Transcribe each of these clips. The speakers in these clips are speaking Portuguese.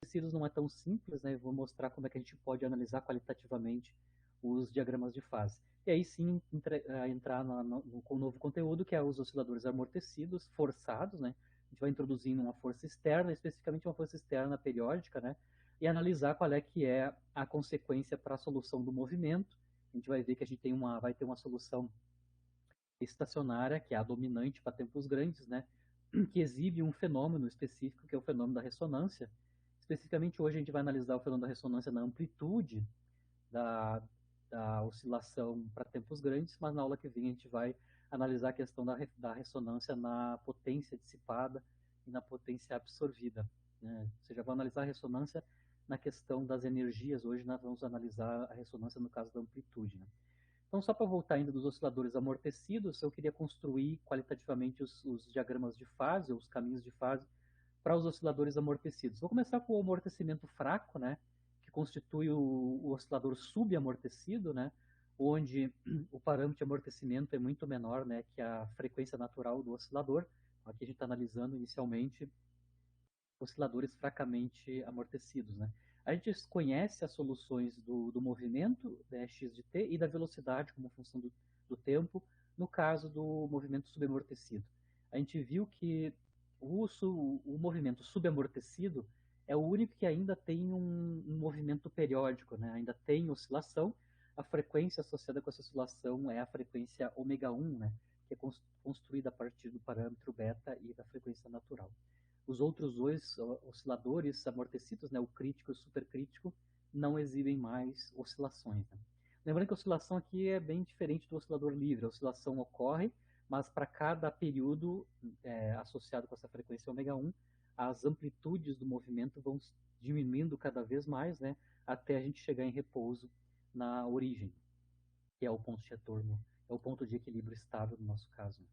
amortecidos não é tão simples, né? Eu vou mostrar como é que a gente pode analisar qualitativamente os diagramas de fase. E aí sim entrar com um novo conteúdo, que é os osciladores amortecidos forçados, né? A gente vai introduzindo uma força externa, especificamente uma força externa periódica, né? E analisar qual é que é a consequência para a solução do movimento. A gente vai ver que a gente vai ter uma solução estacionária, que é a dominante para tempos grandes, né? Que exibe um fenômeno específico, que é o fenômeno da ressonância. Especificamente hoje a gente vai analisar o fenômeno da ressonância na amplitude da oscilação para tempos grandes, mas na aula que vem a gente vai analisar a questão da ressonância na potência dissipada e na potência absorvida. Né? Ou seja, vai analisar a ressonância na questão das energias. Hoje nós vamos analisar a ressonância no caso da amplitude. Né? Então, só para voltar ainda dos osciladores amortecidos, eu queria construir qualitativamente os diagramas de fase, ou os caminhos de fase, para os osciladores amortecidos. Vou começar com o amortecimento fraco, né, que constitui o oscilador subamortecido, né, onde o parâmetro de amortecimento é muito menor, né, que a frequência natural do oscilador. Aqui a gente está analisando inicialmente osciladores fracamente amortecidos. Né? A gente conhece as soluções do movimento, né, x de t, e da velocidade como função do tempo, no caso do movimento subamortecido. A gente viu que o movimento subamortecido é o único que ainda tem um movimento periódico, né? Ainda tem oscilação. A frequência associada com essa oscilação é a frequência ω1, né? Que é construída a partir do parâmetro beta e da frequência natural. Os outros dois osciladores amortecidos, né, o crítico e o supercrítico, não exibem mais oscilações. Né? Lembrando que a oscilação aqui é bem diferente do oscilador livre. A oscilação ocorre, mas para cada período associado com essa frequência ω1, as amplitudes do movimento vão diminuindo cada vez mais, né, até a gente chegar em repouso na origem, que é o ponto de retorno, é o ponto de equilíbrio estável no nosso caso.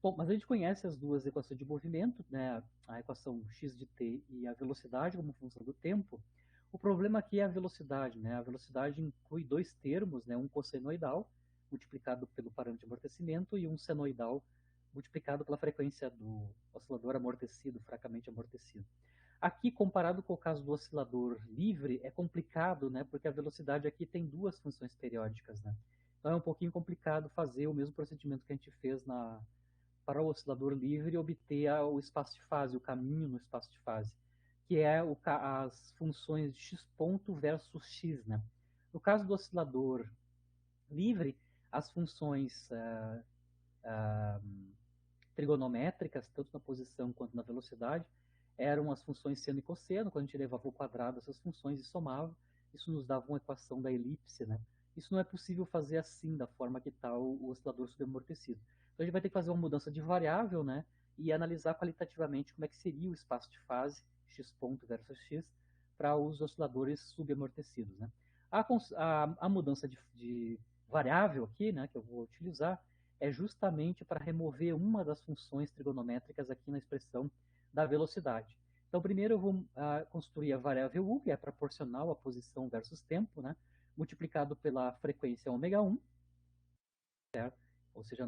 Bom, mas a gente conhece as duas equações de movimento, né, a equação x de t e a velocidade como função do tempo. O problema aqui é a velocidade. Né? A velocidade inclui dois termos, né, um cossenoidal, multiplicado pelo parâmetro de amortecimento, e um senoidal, multiplicado pela frequência do oscilador amortecido, fracamente amortecido. Aqui, comparado com o caso do oscilador livre, é complicado, né, porque a velocidade aqui tem duas funções periódicas. Né? Então é um pouquinho complicado fazer o mesmo procedimento que a gente fez para o oscilador livre obter o espaço de fase, o caminho no espaço de fase, que é as funções de x ponto versus x. Né? No caso do oscilador livre, as funções trigonométricas, tanto na posição quanto na velocidade, eram as funções seno e cosseno. Quando a gente levava ao quadrado essas funções e somava, isso nos dava uma equação da elipse. Né? Isso não é possível fazer assim, da forma que está o oscilador subamortecido. Então a gente vai ter que fazer uma mudança de variável, né? E analisar qualitativamente como é que seria o espaço de fase, x ponto versus x, para os osciladores subamortecidos. Né? A mudança de variável aqui, né, que eu vou utilizar, é justamente para remover uma das funções trigonométricas aqui na expressão da velocidade. Então, primeiro eu vou construir a variável u, que é proporcional à posição versus tempo, né, multiplicado pela frequência ω1, certo? Ou seja,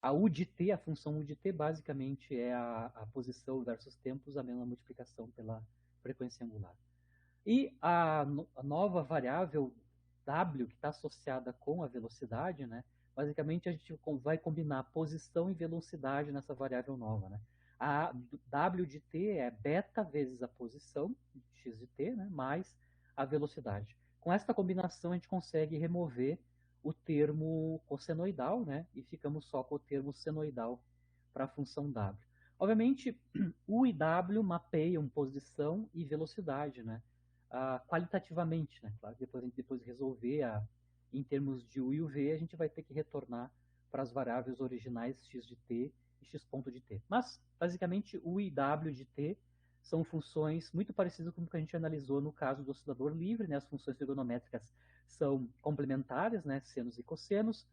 a u de t, a função u de t, basicamente é a posição versus tempos, a mesma multiplicação pela frequência angular. E a nova variável w, que está associada com a velocidade, né? Basicamente a gente vai combinar posição e velocidade nessa variável nova. Né? A w de t é beta vezes a posição, x de t, né? Mais a velocidade. Com esta combinação a gente consegue remover o termo cossenoidal, né? E ficamos só com o termo senoidal para a função w. Obviamente, u e w mapeiam posição e velocidade, né? Qualitativamente, né? Claro que depois a gente resolver em termos de u e o v, a gente vai ter que retornar para as variáveis originais x de t e x ponto de t. Mas, basicamente, u e w de t são funções muito parecidas com o que a gente analisou no caso do oscilador livre. Né? As funções trigonométricas são complementares, né? Senos e cossenos.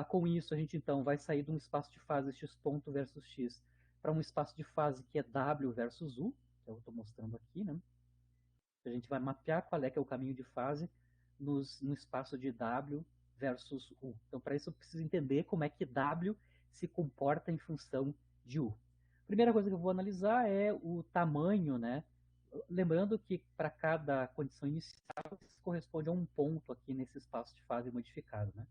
Com isso, a gente então vai sair de um espaço de fase x ponto versus x para um espaço de fase que é w versus u, que eu estou mostrando aqui, né? A gente vai mapear qual é que é o caminho de fase no espaço de W versus U. Então, para isso, eu preciso entender como é que W se comporta em função de U. A primeira coisa que eu vou analisar é o tamanho, né, lembrando que para cada condição inicial, isso corresponde a um ponto aqui nesse espaço de fase modificado, né?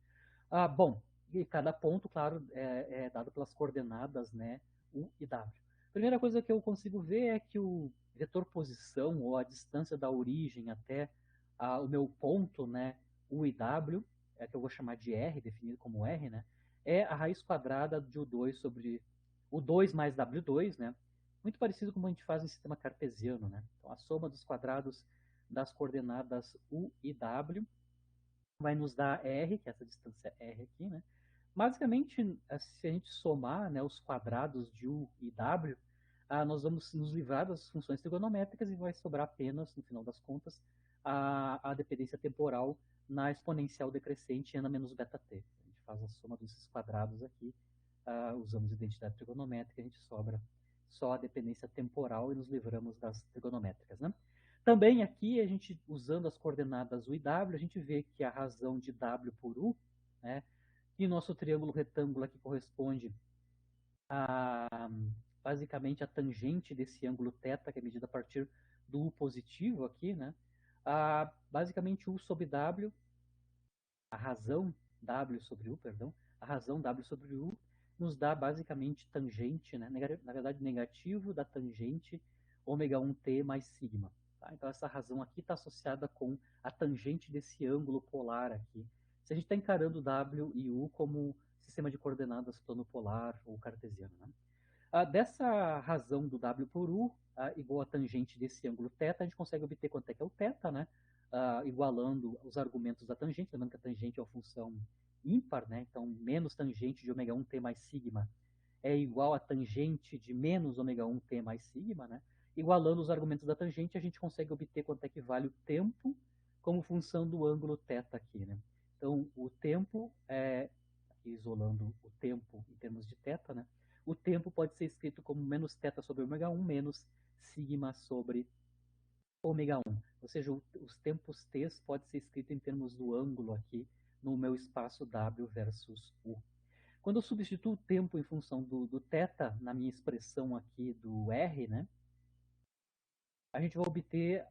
Bom, e cada ponto, claro, é dado pelas coordenadas, né, U e W. A primeira coisa que eu consigo ver é que o vetor posição, ou a distância da origem até o meu ponto, né, U e W, que eu vou chamar de R, definido como R, né, é a raiz quadrada de U2 sobre U2 mais W2, né, muito parecido com como a gente faz em sistema cartesiano, né. Então, a soma dos quadrados das coordenadas U e W vai nos dar R, que é essa distância R aqui, né? Basicamente, se a gente somar, né, os quadrados de U e W, nós vamos nos livrar das funções trigonométricas e vai sobrar apenas, no final das contas, a dependência temporal na exponencial decrescente n menos beta t. A gente faz a soma desses quadrados aqui, usamos identidade trigonométrica, a gente sobra só a dependência temporal e nos livramos das trigonométricas, né? Também aqui, a gente usando as coordenadas U e W, a gente vê que a razão de W por U, né, e nosso triângulo retângulo aqui corresponde a, basicamente, a tangente desse ângulo θ, que é medida a partir do U positivo aqui, né, basicamente U sobre W, a razão W sobre U, perdão, a razão W sobre U nos dá basicamente tangente, né, na verdade negativo da tangente ômega 1t mais sigma. Tá? Então essa razão aqui está associada com a tangente desse ângulo polar aqui. Se a gente está encarando W e U como sistema de coordenadas plano polar ou cartesiano. Né? Dessa razão do W por U, igual a tangente desse ângulo θ, a gente consegue obter quanto é que é o θ, né? Igualando os argumentos da tangente, lembrando que a tangente é uma função ímpar, né? Então, menos tangente de ômega 1t mais sigma é igual a tangente de menos ômega 1t mais sigma, né? Igualando os argumentos da tangente, a gente consegue obter quanto é que vale o tempo como função do ângulo θ aqui, né? Então, o tempo aqui isolando o tempo em termos de θ, né? O tempo pode ser escrito como menos θ sobre ômega 1 menos sigma sobre ômega 1. Ou seja, os tempos t pode ser escrito em termos do ângulo aqui no meu espaço W versus U. Quando eu substituo o tempo em função do θ na minha expressão aqui do R, né, a gente vai obter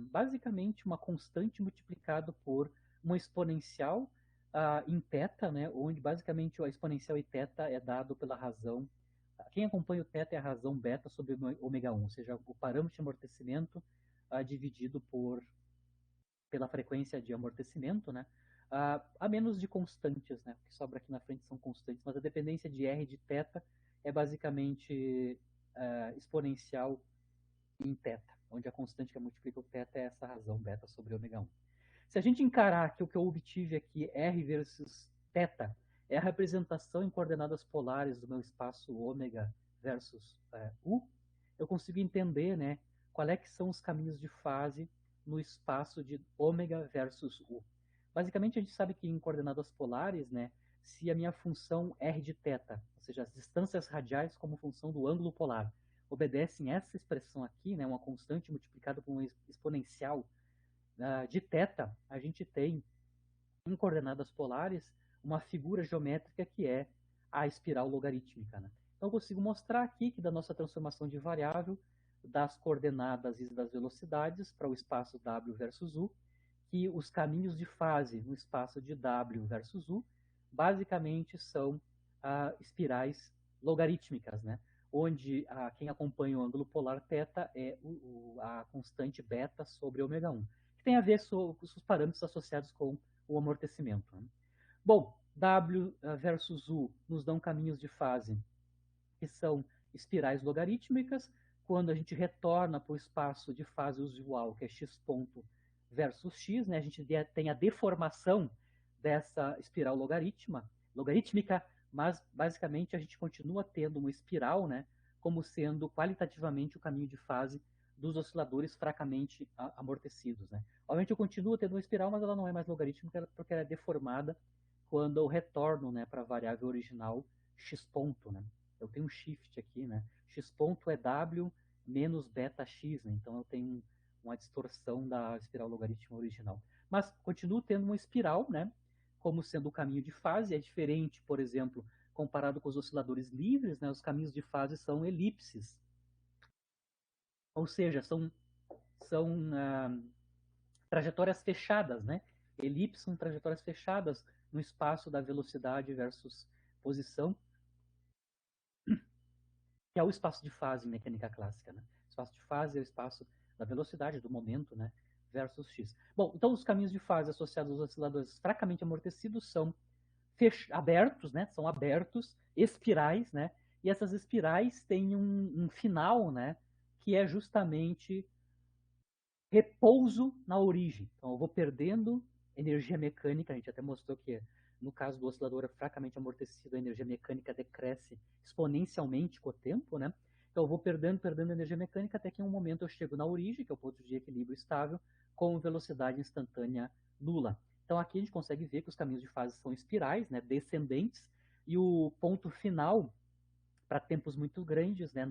basicamente uma constante multiplicado por uma exponencial em θ, né, onde basicamente a exponencial e θ é dado pela razão. Quem acompanha o θ é a razão beta sobre ômega 1, ou seja, o parâmetro de amortecimento dividido pela frequência de amortecimento, né, a menos de constantes, né, o que sobra aqui na frente são constantes, mas a dependência de R de θ é basicamente exponencial em θ, onde a constante que multiplica o θ é essa razão beta sobre ômega 1. Se a gente encarar que o que eu obtive aqui, R versus θ, é a representação em coordenadas polares do meu espaço ômega versus U, eu consigo entender, né, qual é que são os caminhos de fase no espaço de ômega versus U. Basicamente, a gente sabe que em coordenadas polares, né, se a minha função R de θ, ou seja, as distâncias radiais como função do ângulo polar, obedecem essa expressão aqui, né, uma constante multiplicada por uma exponencial de θ, a gente tem em coordenadas polares uma figura geométrica que é a espiral logarítmica. Né? Então eu consigo mostrar aqui que da nossa transformação de variável das coordenadas e das velocidades para o espaço W versus U, que os caminhos de fase no espaço de W versus U basicamente são espirais logarítmicas, né? Onde quem acompanha o ângulo polar θ é a constante beta sobre ômega 1, que tem a ver com os parâmetros associados com o amortecimento. Né? Bom, W versus U nos dão caminhos de fase que são espirais logarítmicas. Quando a gente retorna para o espaço de fase usual, que é x ponto versus x, né, a gente tem a deformação dessa espiral logarítmica, mas basicamente a gente continua tendo uma espiral, né, como sendo qualitativamente o caminho de fase dos osciladores fracamente amortecidos. Né? Obviamente eu continuo tendo uma espiral, mas ela não é mais logarítmica porque ela é deformada quando eu retorno, né, para a variável original x ponto. Né? Eu tenho um shift aqui, né? X ponto é W menos beta x, né? Então eu tenho uma distorção da espiral logarítmica original. Mas continuo tendo uma espiral, né? Como sendo o caminho de fase, é diferente, por exemplo, comparado com os osciladores livres, né? Os caminhos de fase são elipses. Ou seja, são trajetórias fechadas, né? Elipses são trajetórias fechadas no espaço da velocidade versus posição, que é o espaço de fase em mecânica clássica, né? O espaço de fase é o espaço da velocidade, do momento, né? Versus x. Bom, então os caminhos de fase associados aos osciladores fracamente amortecidos são abertos, né? São abertos, espirais, né? E essas espirais têm um final, né? Que é justamente repouso na origem. Então eu vou perdendo energia mecânica, a gente até mostrou que no caso do oscilador fracamente amortecido, a energia mecânica decresce exponencialmente com o tempo, né? Então eu vou perdendo energia mecânica até que em um momento eu chego na origem, que é o ponto de equilíbrio estável, com velocidade instantânea nula. Então aqui a gente consegue ver que os caminhos de fase são espirais, né, descendentes, e o ponto final para tempos muito grandes, né,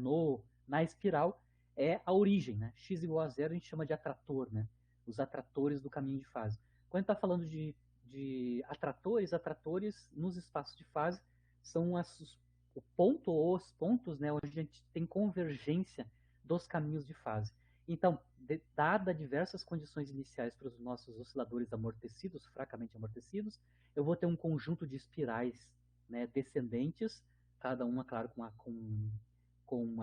na espiral, é a origem. Né? X igual a zero a gente chama de atrator, né? Os atratores do caminho de fase. Quando a gente está falando de atratores nos espaços de fase são o ponto ou os pontos, né, onde a gente tem convergência dos caminhos de fase. Então, dada diversas condições iniciais para os nossos osciladores amortecidos, fracamente amortecidos, eu vou ter um conjunto de espirais, né, descendentes, cada uma, claro, com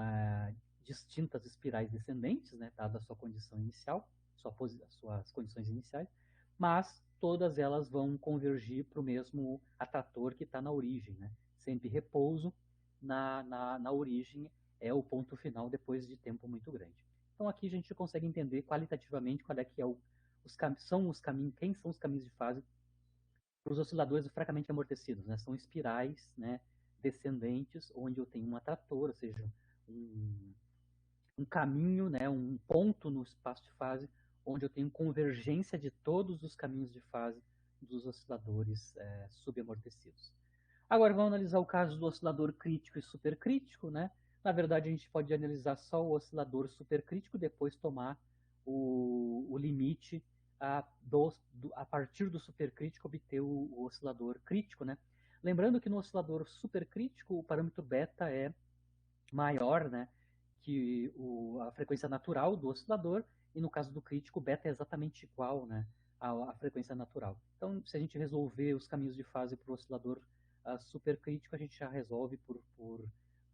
distintas espirais descendentes, né, dada a sua condição inicial, suas condições iniciais, mas todas elas vão convergir para o mesmo atrator que está na origem. Né? Sempre repouso na origem é o ponto final depois de tempo muito grande. Então aqui a gente consegue entender qualitativamente qual é que é são os caminhos, quem são os caminhos de fase para os osciladores fracamente amortecidos. Né? São espirais, né, descendentes, onde eu tenho um atrator, ou seja, um, um caminho, né, um ponto no espaço de fase, onde eu tenho convergência de todos os caminhos de fase dos osciladores subamortecidos. Agora vamos analisar o caso do oscilador crítico e supercrítico. Né? Na verdade, a gente pode analisar só o oscilador supercrítico, depois tomar o limite a partir do supercrítico obter o oscilador crítico. Né? Lembrando que no oscilador supercrítico o parâmetro beta é maior, né, que a frequência natural do oscilador, e no caso do crítico, o beta é exatamente igual, né, à frequência natural. Então, se a gente resolver os caminhos de fase para o oscilador supercrítico, a gente já resolve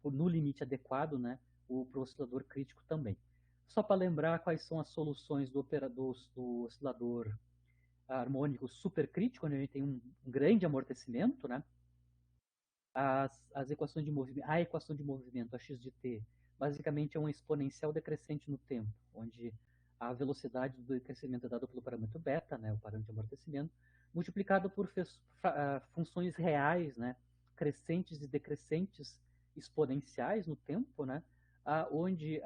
no limite adequado, né, para o oscilador crítico também. Só para lembrar quais são as soluções do oscilador harmônico supercrítico, onde a gente tem um grande amortecimento, né, as equações de movimento, a equação de movimento, a x de t, basicamente é um exponencial decrescente no tempo, onde a velocidade do decrescimento é dada pelo parâmetro beta, né, o parâmetro de amortecimento, multiplicado por funções reais, né, crescentes e decrescentes exponenciais no tempo, né, onde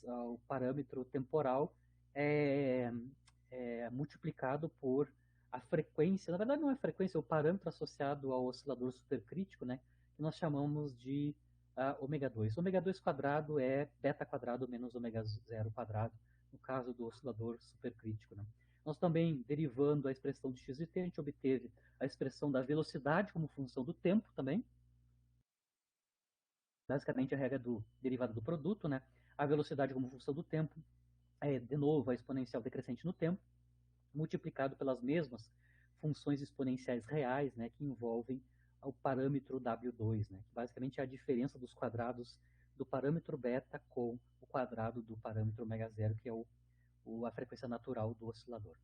o parâmetro temporal é, é multiplicado por a frequência, na verdade não é frequência, é o parâmetro associado ao oscilador supercrítico, né, que nós chamamos de ômega 2. Ômega 2 quadrado é beta quadrado menos ômega 0 quadrado, no caso do oscilador supercrítico. Né. Nós também, derivando a expressão de x e t, a gente obteve a expressão da velocidade como função do tempo também, basicamente a regra do derivado do produto, né, a velocidade como função do tempo, de novo, a exponencial decrescente no tempo, multiplicado pelas mesmas funções exponenciais reais, né, que envolvem o parâmetro W2, né, que basicamente é a diferença dos quadrados do parâmetro beta com o quadrado do parâmetro ômega zero, que é a frequência natural do oscilador.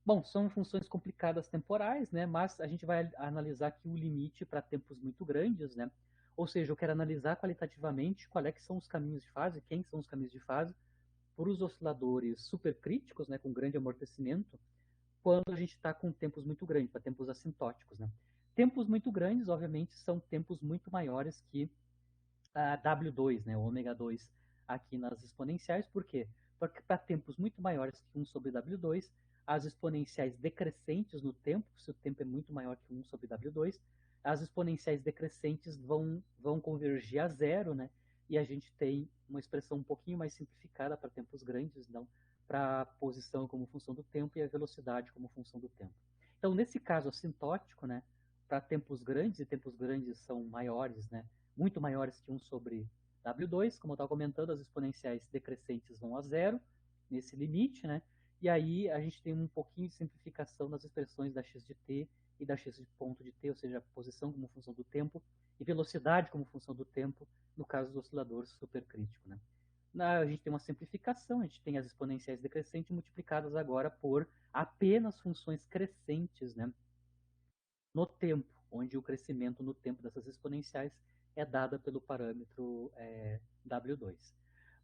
Bom, são funções complicadas temporais, né, mas a gente vai analisar aqui o limite para tempos muito grandes, né, ou seja, eu quero analisar qualitativamente qual é que são os caminhos de fase, quem são os caminhos de fase para os osciladores supercríticos, né, com grande amortecimento, quando a gente está com tempos muito grandes, para tempos assintóticos. Né? Tempos muito grandes, obviamente, são tempos muito maiores que a W2, né, o ômega 2 aqui nas exponenciais. Por quê? Porque para tempos muito maiores que 1 sobre W2, as exponenciais decrescentes no tempo, se o tempo é muito maior que 1 sobre W2, as exponenciais decrescentes vão convergir a zero, né? E a gente tem uma expressão um pouquinho mais simplificada para tempos grandes, não para a posição como função do tempo e a velocidade como função do tempo. Então, nesse caso assintótico, né, para tempos grandes, e tempos grandes são maiores, né, muito maiores que 1 sobre W2, como eu estava comentando, as exponenciais decrescentes vão a zero, nesse limite, né? E aí a gente tem um pouquinho de simplificação nas expressões da x de t e da x de ponto de t, ou seja, posição como função do tempo e velocidade como função do tempo, no caso do oscilador supercrítico, né? A gente tem uma simplificação, a gente tem as exponenciais decrescentes multiplicadas agora por apenas funções crescentes, né, no tempo, onde o crescimento no tempo dessas exponenciais é dada pelo parâmetro W2.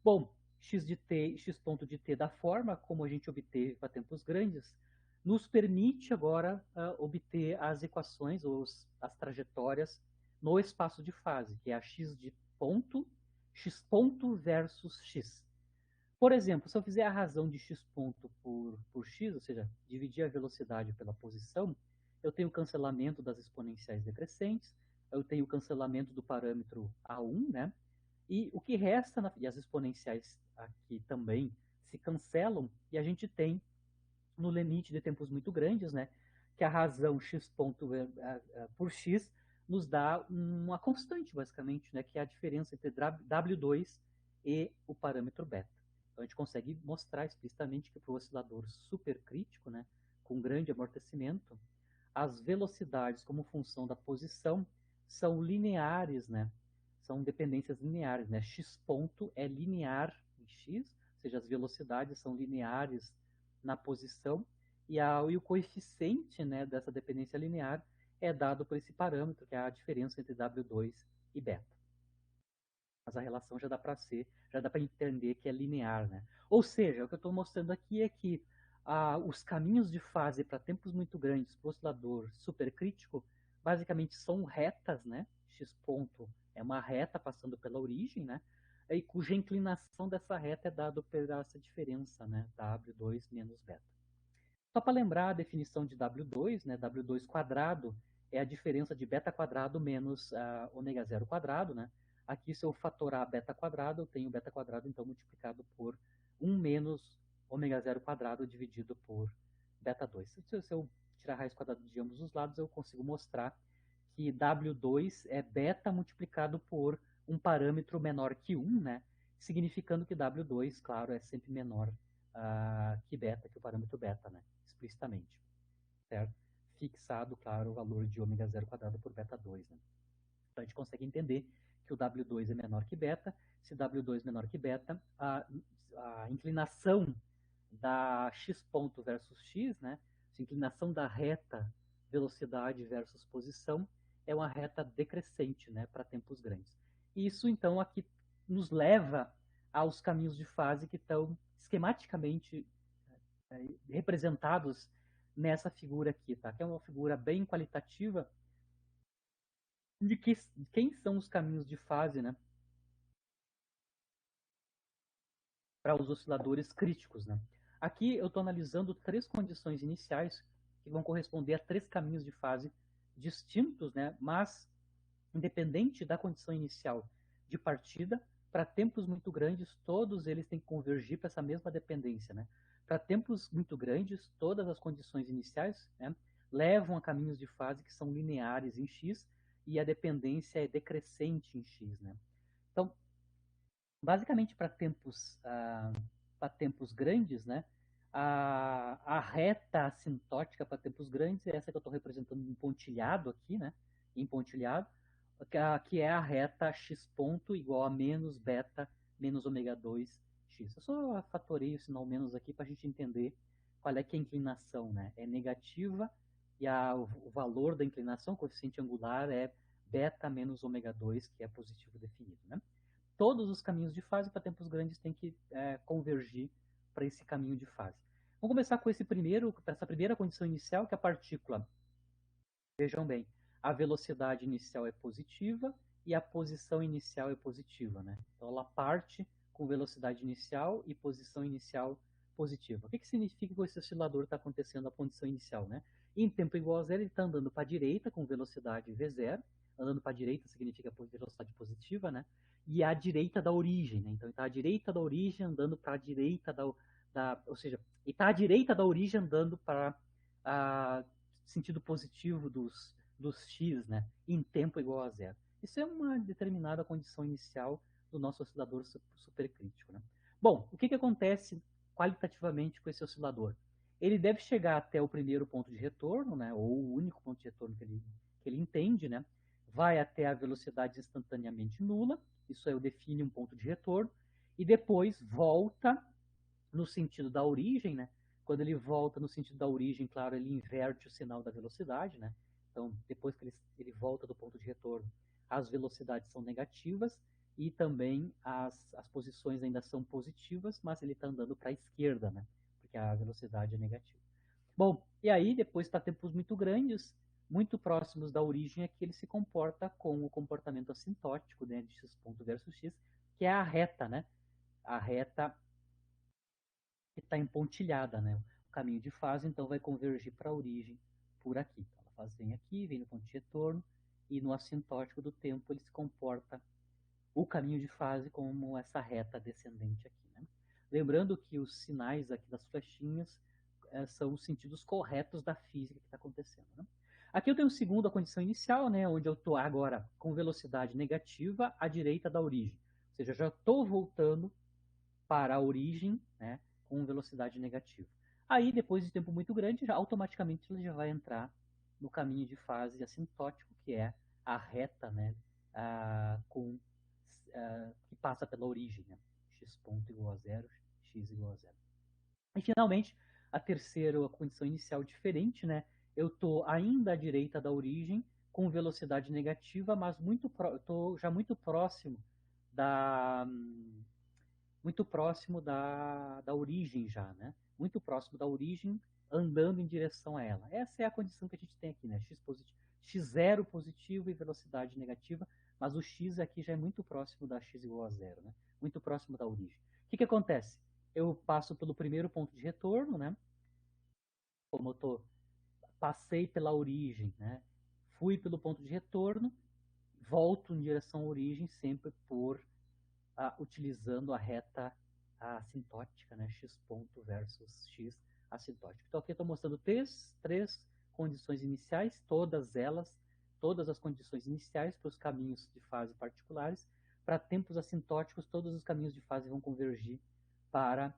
Bom, x de t, x ponto de t da forma como a gente obteve para tempos grandes, nos permite agora obter as equações, ou as trajetórias no espaço de fase, que é a x ponto versus x. Por exemplo, se eu fizer a razão de x ponto por x, ou seja, dividir a velocidade pela posição, eu tenho o cancelamento das exponenciais decrescentes, eu tenho o cancelamento do parâmetro A1, né? E o que resta, e as exponenciais aqui também se cancelam, e a gente tem, no limite de tempos muito grandes, né, que a razão x ponto por x nos dá uma constante, basicamente, né, que é a diferença entre W2 e o parâmetro beta. Então a gente consegue mostrar explicitamente que para o oscilador supercrítico, né, com grande amortecimento, as velocidades como função da posição são lineares, né? São dependências lineares, né? X ponto é linear em x, ou seja, as velocidades são lineares na posição, e o coeficiente, né, dessa dependência linear é dado por esse parâmetro, que é a diferença entre W2 e beta. Mas a relação já dá para entender que é linear, né? Ou seja, o que eu estou mostrando aqui é que os caminhos de fase para tempos muito grandes para o oscilador supercrítico basicamente são retas, né? X ponto é uma reta passando pela origem, né? E cuja inclinação dessa reta é dada por essa diferença, né? W2 menos beta. Só para lembrar a definição de W2, né? W2 quadrado é a diferença de beta quadrado menos ômega zero quadrado, né? Aqui, se eu fatorar beta quadrado, eu tenho beta quadrado, então, multiplicado por 1 menos ômega zero quadrado dividido por beta 2. Se eu tirar a raiz quadrada de ambos os lados, eu consigo mostrar que W2 é beta multiplicado por um parâmetro menor que 1, né? Significando que W2, claro, é sempre menor que beta, que o parâmetro beta, né? Explicitamente, certo? Fixado, claro, o valor de ômega zero quadrado por beta 2, né? Então a gente consegue entender que o W2 é menor que beta. Se W2 é menor que beta, a inclinação da x ponto versus x, né? A inclinação da reta velocidade versus posição é uma reta decrescente, né, para tempos grandes. E isso, então, aqui nos leva aos caminhos de fase que estão esquematicamente representados nessa figura aqui, tá? Que é uma figura bem qualitativa de quem são os caminhos de fase, né, para os osciladores críticos, né? Aqui eu estou analisando 3 condições iniciais que vão corresponder a 3 caminhos de fase distintos, né? Mas independente da condição inicial de partida, para tempos muito grandes, todos eles têm que convergir para essa mesma dependência, né? Para tempos muito grandes, todas as condições iniciais, né, levam a caminhos de fase que são lineares em x e a dependência é decrescente em x, né? Então, basicamente para tempos grandes, né, a reta assintótica para tempos grandes é essa que eu estou representando em pontilhado aqui, né, em pontilhado, que é a reta x ponto igual a menos beta menos ômega 2 x. Eu só fatorei o sinal menos aqui para a gente entender qual é que é a inclinação, né? É negativa e o valor da inclinação, o coeficiente angular, é beta menos ômega 2, que é positivo definido, né? Todos os caminhos de fase para tempos grandes têm que convergir para esse caminho de fase. Vamos começar com essa primeira condição inicial, que é a partícula. Vejam bem, a velocidade inicial é positiva e a posição inicial é positiva, né? Então ela parte com velocidade inicial e posição inicial positiva. O que significa que esse oscilador está acontecendo na condição inicial, né? Em tempo igual a zero, ele está andando para a direita com velocidade v0. Andando para a direita significa velocidade positiva, né? E à direita da origem, né? Então ele está à direita da origem andando para a direita ou seja, ele está à direita da origem andando para sentido positivo dos x, né, em tempo igual a zero. Isso é uma determinada condição inicial do nosso oscilador supercrítico, né? Bom, o que acontece qualitativamente com esse oscilador? Ele deve chegar até o primeiro ponto de retorno, né, ou o único ponto de retorno que ele entende, né, vai até a velocidade instantaneamente nula, isso aí eu define um ponto de retorno, e depois volta no sentido da origem, né? Quando ele volta no sentido da origem, claro, ele inverte o sinal da velocidade, né? Então, depois que ele volta do ponto de retorno, as velocidades são negativas e também as posições ainda são positivas, mas ele está andando para a esquerda, né? Porque a velocidade é negativa. Bom, e aí, depois está tempos muito grandes, muito próximos da origem, é que ele se comporta com o comportamento assintótico, né, de x ponto versus x, que é a reta, né? A reta que está empontilhada, né? O caminho de fase, então, vai convergir para a origem por aqui. Então, a fase vem aqui, vem no ponto de retorno, e no assintótico do tempo ele se comporta o caminho de fase como essa reta descendente aqui, né? Lembrando que os sinais aqui das flechinhas são os sentidos corretos da física que está acontecendo, né? Aqui eu tenho segundo a condição inicial, né, onde eu estou agora com velocidade negativa à direita da origem. Ou seja, já estou voltando para a origem, né, com velocidade negativa. Aí, depois de tempo muito grande, já automaticamente ele já vai entrar no caminho de fase assintótico, que é a reta, né, que passa pela origem, né, x ponto igual a zero, x igual a zero. E, finalmente, a terceira condição inicial diferente, né, eu estou ainda à direita da origem, com velocidade negativa, mas estou já muito próximo da origem já, né? Muito próximo da origem, andando em direção a ela. Essa é a condição que a gente tem aqui, né? X0 positivo e velocidade negativa, mas o x aqui já é muito próximo da x igual a zero, né? Muito próximo da origem. O que acontece? Eu passo pelo primeiro ponto de retorno, né? Como eu passei pela origem, né? Fui pelo ponto de retorno, volto em direção à origem sempre utilizando a reta assintótica, né? X ponto versus x assintótico. Então aqui eu estou mostrando três condições iniciais, todas as condições iniciais para os caminhos de fase particulares. Para tempos assintóticos, todos os caminhos de fase vão convergir para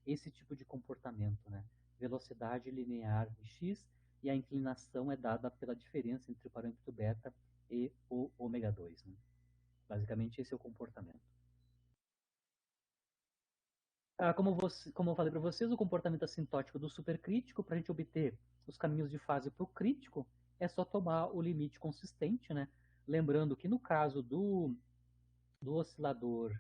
esse tipo de comportamento, né? Velocidade linear de x, e a inclinação é dada pela diferença entre o parâmetro beta e o ômega 2. Né? Basicamente, esse é o comportamento. Como eu falei para vocês, o comportamento assintótico do supercrítico, para a gente obter os caminhos de fase para o crítico, é só tomar o limite consistente, né? Lembrando que no caso do oscilador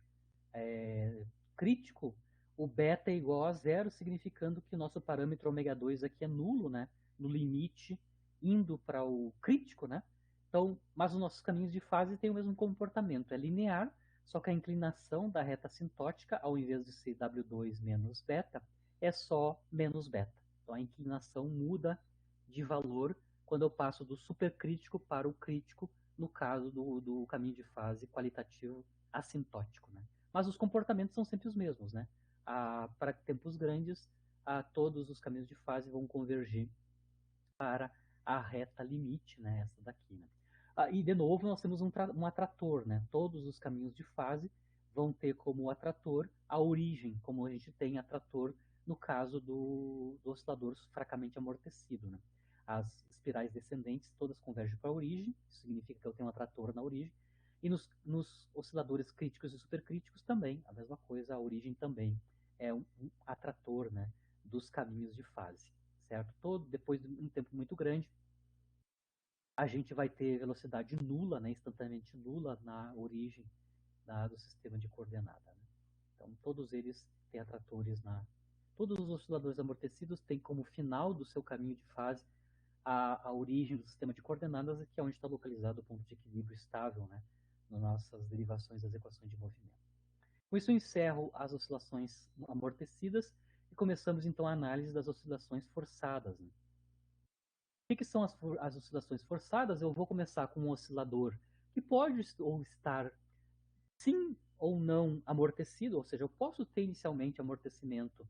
crítico, o beta é igual a zero, significando que o nosso parâmetro ômega 2 aqui é nulo, né? No limite, indo para o crítico, né? Então, mas os nossos caminhos de fase têm o mesmo comportamento, é linear, só que a inclinação da reta assintótica, ao invés de ser W2 menos beta, é só menos beta. Então a inclinação muda de valor quando eu passo do supercrítico para o crítico, no caso do caminho de fase qualitativo assintótico, né? Mas os comportamentos são sempre os mesmos, né? Para tempos grandes, todos os caminhos de fase vão convergir para a reta limite, né? Essa daqui, né? E de novo nós temos um atrator, né? Todos os caminhos de fase vão ter como atrator a origem, como a gente tem atrator no caso do oscilador fracamente amortecido, né? As espirais descendentes todas convergem para a origem, isso significa que eu tenho um atrator na origem, e nos osciladores críticos e supercríticos também, a mesma coisa, a origem também é um atrator, né, dos caminhos de fase, certo? Depois de um tempo muito grande, a gente vai ter velocidade nula, né, instantaneamente nula na origem do sistema de coordenada. Né? Então, todos eles têm atratores Todos os osciladores amortecidos têm como final do seu caminho de fase a origem do sistema de coordenadas, que é onde está localizado o ponto de equilíbrio estável, né, nas nossas derivações das equações de movimento. Com isso, eu encerro as oscilações amortecidas e começamos, então, a análise das oscilações forçadas. Né? O que são as oscilações forçadas? Eu vou começar com um oscilador que pode ou estar sim ou não amortecido, ou seja, eu posso ter inicialmente amortecimento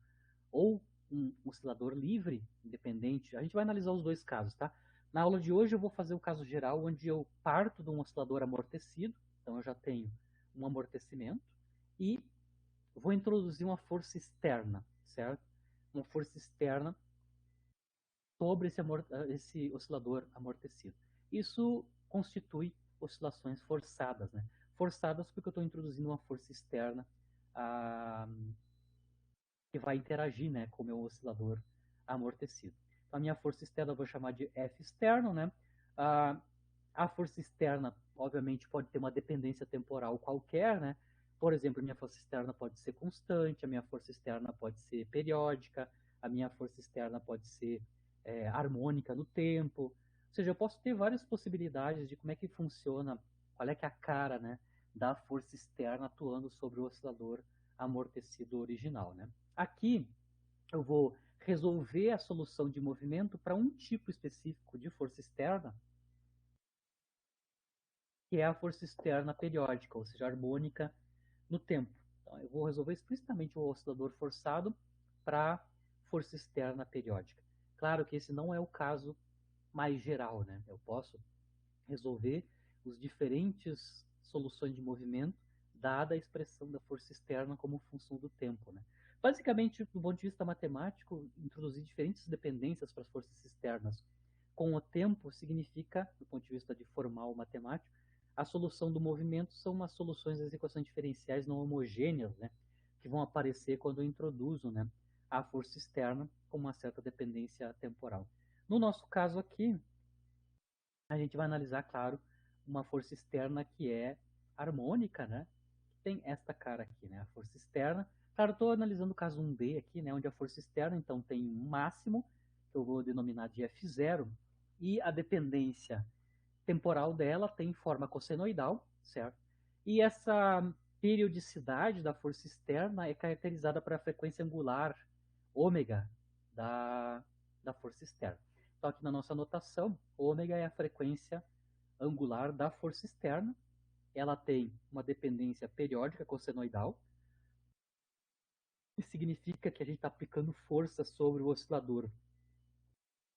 ou um oscilador livre, independente. A gente vai analisar os dois casos, tá? Na aula de hoje eu vou fazer o caso geral, onde eu parto de um oscilador amortecido, então eu já tenho um amortecimento e vou introduzir uma força externa, certo? Uma força externa sobre esse oscilador amortecido. Isso constitui oscilações forçadas, né? Forçadas porque eu estou introduzindo uma força externa ah, que vai interagir, né, com o meu oscilador amortecido. Então, a minha força externa eu vou chamar de F externo, né? A força externa, obviamente, pode ter uma dependência temporal qualquer, né? Por exemplo, a minha força externa pode ser constante, a minha força externa pode ser periódica, a minha força externa pode ser harmônica no tempo. Ou seja, eu posso ter várias possibilidades de como é que funciona, qual é que é a cara, né, da força externa atuando sobre o oscilador amortecido original, né? Aqui eu vou resolver a solução de movimento para um tipo específico de força externa, que é a força externa periódica, ou seja, harmônica no tempo. Então, eu vou resolver explicitamente o oscilador forçado para força externa periódica. Claro que esse não é o caso mais geral, né? Eu posso resolver os diferentes soluções de movimento dada a expressão da força externa como função do tempo, né? Basicamente, do ponto de vista matemático, introduzir diferentes dependências para as forças externas com o tempo significa, do ponto de vista de formal matemático, a solução do movimento são umas soluções das equações diferenciais não homogêneas, né, que vão aparecer quando eu introduzo, né, a força externa com uma certa dependência temporal. No nosso caso aqui, a gente vai analisar, claro, uma força externa que é harmônica, né? Que tem esta cara aqui, né? A força externa. Claro, estou analisando o caso 1D aqui, né? Onde a força externa, então, tem um máximo, que eu vou denominar de F0, e a dependência temporal dela tem forma cossenoidal, certo? E essa periodicidade da força externa é caracterizada pela frequência angular ômega da força externa. Então, aqui na nossa notação, ômega é a frequência angular da força externa. Ela tem uma dependência periódica cossenoidal, que significa que a gente está aplicando força sobre o oscilador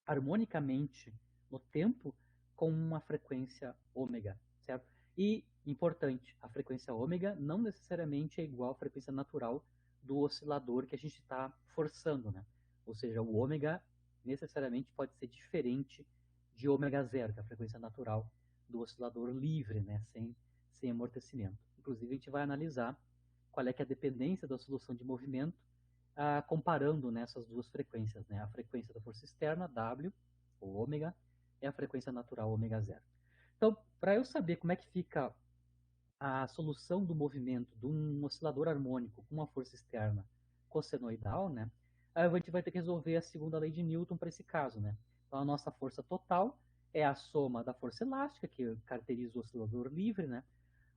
harmonicamente no tempo com uma frequência ômega, certo? E, importante, a frequência ômega não necessariamente é igual à frequência natural do oscilador que a gente está forçando, né? Ou seja, o ômega necessariamente pode ser diferente de ômega zero, que é a frequência natural do oscilador livre, né? Sem amortecimento. Inclusive, a gente vai analisar qual é que é a dependência da solução de movimento comparando nessas duas frequências, né? A frequência da força externa, W, ou ômega, e a frequência natural, ômega zero. Então, para eu saber como é que fica a solução do movimento de um oscilador harmônico com uma força externa cossenoidal, né? A gente vai ter que resolver a segunda lei de Newton para esse caso, né? Então, a nossa força total é a soma da força elástica, que caracteriza o oscilador livre, né?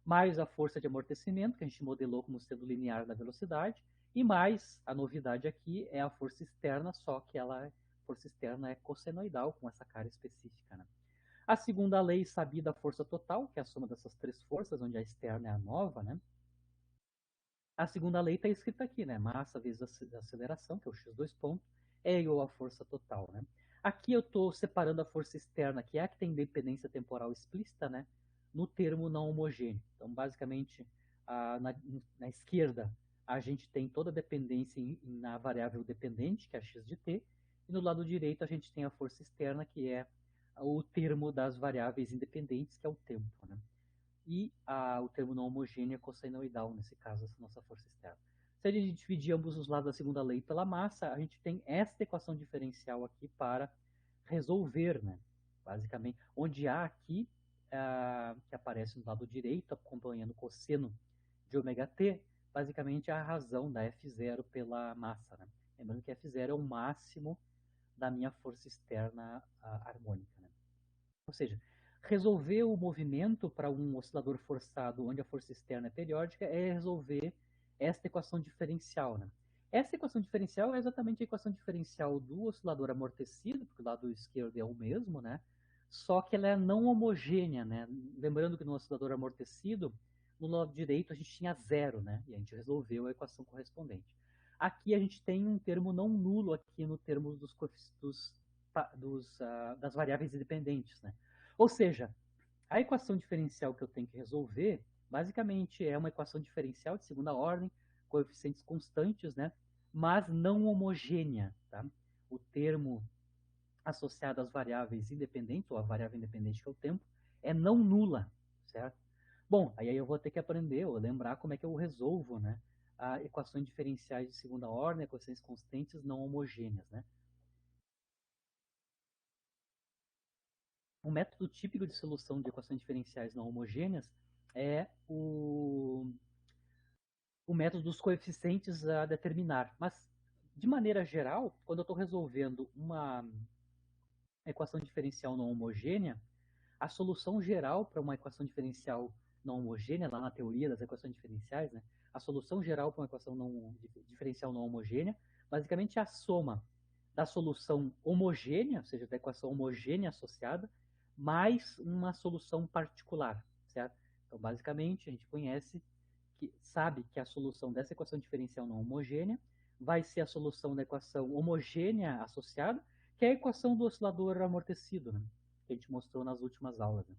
Mais a força de amortecimento, que a gente modelou como sendo linear da velocidade, e mais, a novidade aqui é a força externa, só que ela, força externa é cossenoidal, com essa cara específica. Né? A segunda lei sabida a força total, que é a soma dessas três forças, onde a externa é a nova, né? A segunda lei está escrita aqui, né? Massa vezes a aceleração, que é o x2 ponto, é igual à força total, né? Aqui eu estou separando a força externa, que é a que tem dependência temporal explícita, né? No termo não homogêneo. Então, basicamente, na esquerda, a gente tem toda a dependência na variável dependente, que é a x de t, e no lado direito a gente tem a força externa, que é o termo das variáveis independentes, que é o tempo, né? E o termo não homogêneo é cossenoidal, nesse caso, essa nossa força externa. Se a gente dividir ambos os lados da segunda lei pela massa, a gente tem esta equação diferencial aqui para resolver, né? Basicamente, onde há aqui, que aparece no lado direito, acompanhando o cosseno de ômega t, basicamente é a razão da F0 pela massa. Né? Lembrando que F0 é o máximo da minha força externa harmônica. Né? Ou seja, resolver o movimento para um oscilador forçado onde a força externa é periódica é resolver esta equação diferencial. Né? Essa equação diferencial é exatamente a equação diferencial do oscilador amortecido, porque o lado esquerdo é o mesmo, né? Só que ela é não homogênea. Né? Lembrando que no oscilador amortecido, no lado direito a gente tinha zero, né? E a gente resolveu a equação correspondente. Aqui a gente tem um termo não nulo aqui no termo das variáveis independentes. Né? Ou seja, a equação diferencial que eu tenho que resolver, Basicamente é uma equação diferencial de segunda ordem, coeficientes constantes, né? Mas não homogênea, tá? O termo associado às variáveis independentes, ou a variável independente que é o tempo, é não nula, certo? Bom, aí eu vou ter que aprender ou lembrar como é que eu resolvo, né? A equações diferenciais de segunda ordem, equações constantes não homogêneas, né? Um método típico de solução de equações diferenciais não homogêneas é o método dos coeficientes a determinar. Mas, de maneira geral, quando eu estou resolvendo uma equação diferencial não homogênea, a solução geral para uma equação diferencial não homogênea, lá na teoria das equações diferenciais, né, a solução geral para uma equação diferencial não homogênea, basicamente é a soma da solução homogênea, ou seja, da equação homogênea associada, mais uma solução particular, certo? Então, basicamente, a gente sabe que a solução dessa equação diferencial não homogênea vai ser a solução da equação homogênea associada, que é a equação do oscilador amortecido, né? Que a gente mostrou nas últimas aulas. Né?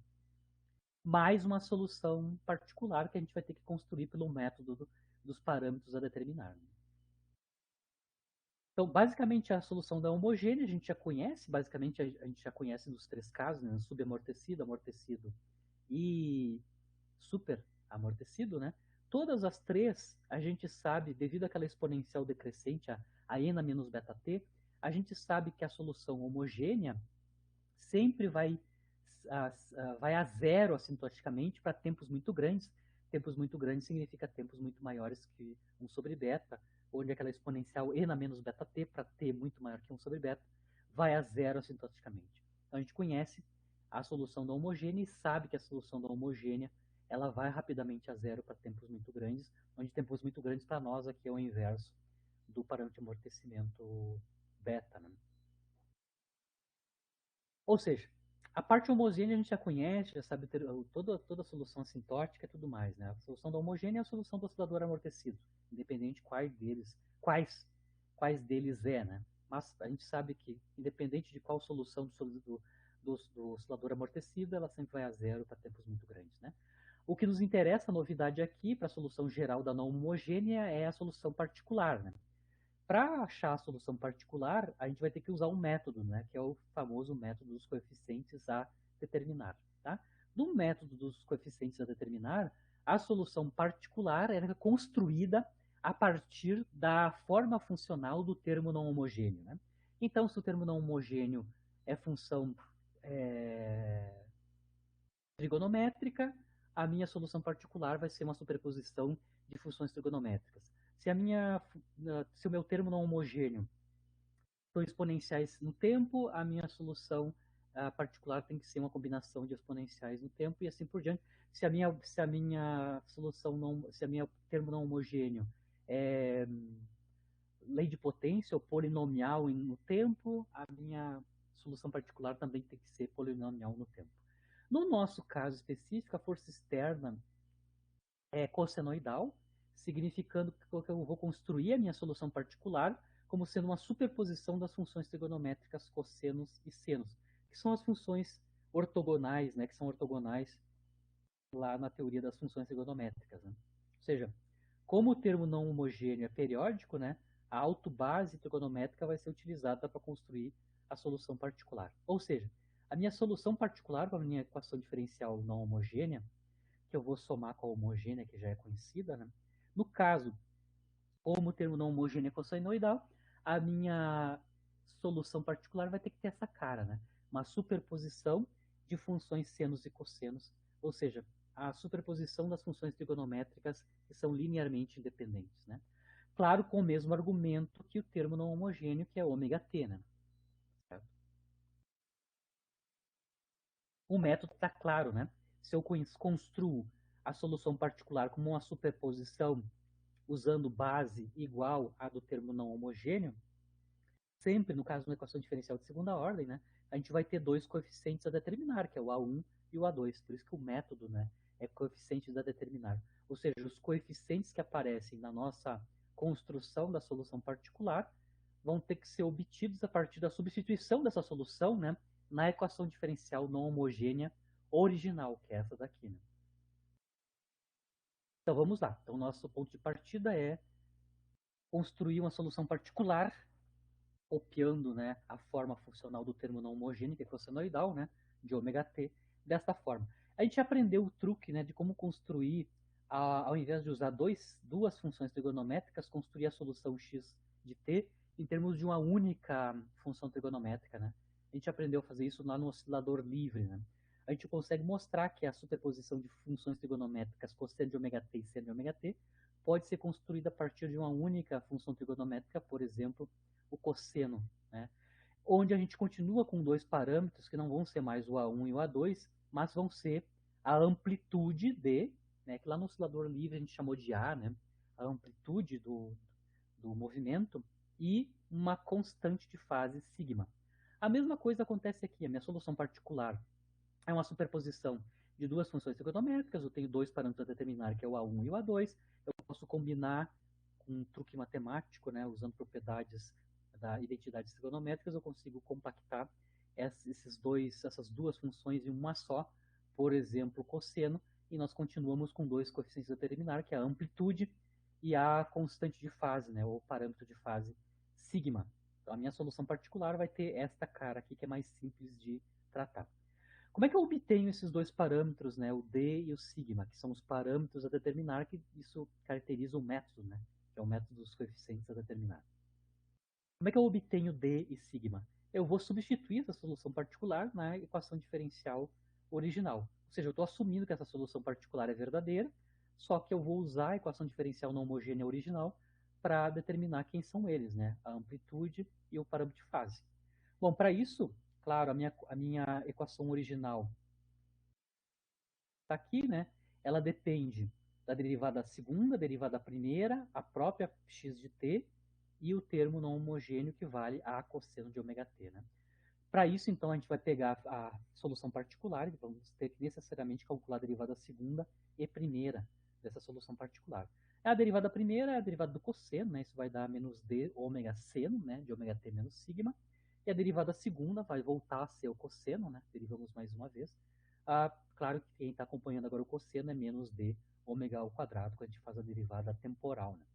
Mais uma solução particular que a gente vai ter que construir pelo método dos parâmetros a determinar. Né? Então, basicamente, a solução da homogênea a gente já conhece, basicamente a gente já conhece dos três casos, né? Subamortecido, amortecido e super amortecido, né? Todas as três, a gente sabe, devido àquela exponencial decrescente, a n menos beta t, a gente sabe que a solução homogênea sempre vai a zero assintoticamente para tempos muito grandes. Tempos muito grandes significa tempos muito maiores que 1 sobre beta, onde aquela exponencial e na menos beta t, para t muito maior que 1 sobre beta, vai a zero assintoticamente. Então a gente conhece a solução da homogênea e sabe que a solução da homogênea ela vai rapidamente a zero para tempos muito grandes, onde tempos muito grandes para nós aqui é o inverso do parâmetro de amortecimento beta. Né? Ou seja, a parte homogênea a gente já conhece, já sabe ter toda a solução assintótica e tudo mais. Né? A solução da homogênea é a solução do oscilador amortecido, independente quais deles é. Né? Mas a gente sabe que, independente de qual solução do oscilador amortecido, ela sempre vai a zero para tempos muito grandes. Né? O que nos interessa, a novidade aqui, para a solução geral da não homogênea, é a solução particular. Né? Para achar a solução particular, a gente vai ter que usar um método, né, que é o famoso método dos coeficientes a determinar. Tá? No método dos coeficientes a determinar, a solução particular é construída a partir da forma funcional do termo não homogêneo. Né? Então, se o termo não homogêneo é função trigonométrica, a minha solução particular vai ser uma superposição de funções trigonométricas. Se o meu termo não homogêneo são exponenciais no tempo, a minha solução particular tem que ser uma combinação de exponenciais no tempo e assim por diante. Se a minha solução não, se a minha termo não homogêneo é lei de potência ou polinomial no tempo, a minha solução particular também tem que ser polinomial no tempo. No nosso caso específico, a força externa é cossenoidal, significando que eu vou construir a minha solução particular como sendo uma superposição das funções trigonométricas cossenos e senos, que são as funções ortogonais, né, que são ortogonais lá na teoria das funções trigonométricas. Né? Ou seja, como o termo não homogêneo é periódico, né, a autobase trigonométrica vai ser utilizada para construir a solução particular. Ou seja, a minha solução particular para a minha equação diferencial não homogênea, que eu vou somar com a homogênea, que já é conhecida, né? No caso, como o termo não homogêneo é cossenoidal, a minha solução particular vai ter que ter essa cara, né? Uma superposição de funções senos e cossenos, ou seja, a superposição das funções trigonométricas que são linearmente independentes, né? Claro, com o mesmo argumento que o termo não homogêneo, que é ômega t, né? Certo? O método está claro, né? Se eu construo a solução particular como uma superposição usando base igual à do termo não homogêneo, sempre, no caso de uma equação diferencial de segunda ordem, né, a gente vai ter dois coeficientes a determinar, que é o A1 e o A2. Por isso que o método, né, é coeficientes a determinar. Ou seja, os coeficientes que aparecem na nossa construção da solução particular vão ter que ser obtidos a partir da substituição dessa solução, né, na equação diferencial não homogênea original, que é essa daqui. Né? Então vamos lá. Então nosso ponto de partida é construir uma solução particular, copiando, né, a forma funcional do termo não homogêneo, que é cossenoidal, né, de ômega t, desta forma. A gente aprendeu o truque, né, de como construir, ao invés de usar duas funções trigonométricas, construir a solução x de t em termos de uma única função trigonométrica, né? A gente aprendeu a fazer isso lá no oscilador livre, né? A gente consegue mostrar que a superposição de funções trigonométricas cosseno de ômega t e seno de ômega t pode ser construída a partir de uma única função trigonométrica, por exemplo, o cosseno, né? Onde a gente continua com dois parâmetros que não vão ser mais o A1 e o A2, mas vão ser a amplitude de, né, que lá no oscilador livre a gente chamou de A, né, a amplitude do movimento, e uma constante de fase sigma. A mesma coisa acontece aqui, a minha solução particular é uma superposição de duas funções trigonométricas, eu tenho dois parâmetros a determinar, que é o A1 e o A2, eu posso combinar com um truque matemático, né, usando propriedades da identidades trigonométricas, eu consigo compactar essas duas funções em uma só, por exemplo, cosseno, e nós continuamos com dois coeficientes a determinar, que é a amplitude e a constante de fase, né, ou parâmetro de fase sigma. Então, a minha solução particular vai ter esta cara aqui, que é mais simples de tratar. Como é que eu obtenho esses dois parâmetros, né, o d e o sigma, que são os parâmetros a determinar, que isso caracteriza o método, né, que é o método dos coeficientes a determinar. Como é que eu obtenho d e sigma? Eu vou substituir essa solução particular na equação diferencial original. Ou seja, eu estou assumindo que essa solução particular é verdadeira, só que eu vou usar a equação diferencial não homogênea original para determinar quem são eles, né, a amplitude e o parâmetro de fase. Bom, para isso, claro, a minha equação original está aqui, né? Ela depende da derivada segunda, derivada primeira, a própria x de t e o termo não homogêneo que vale a cosseno de ômega t, né? Para isso, então, a gente vai pegar a solução particular e vamos ter que necessariamente calcular a derivada segunda e primeira dessa solução particular. A derivada primeira é a derivada do cosseno, né? Isso vai dar menos d ômega seno, né? De ômega t menos sigma. E a derivada segunda vai voltar a ser o cosseno, né? Derivamos mais uma vez. Claro que quem está acompanhando agora o cosseno é menos d ômega ao quadrado, quando a gente faz a derivada temporal, né?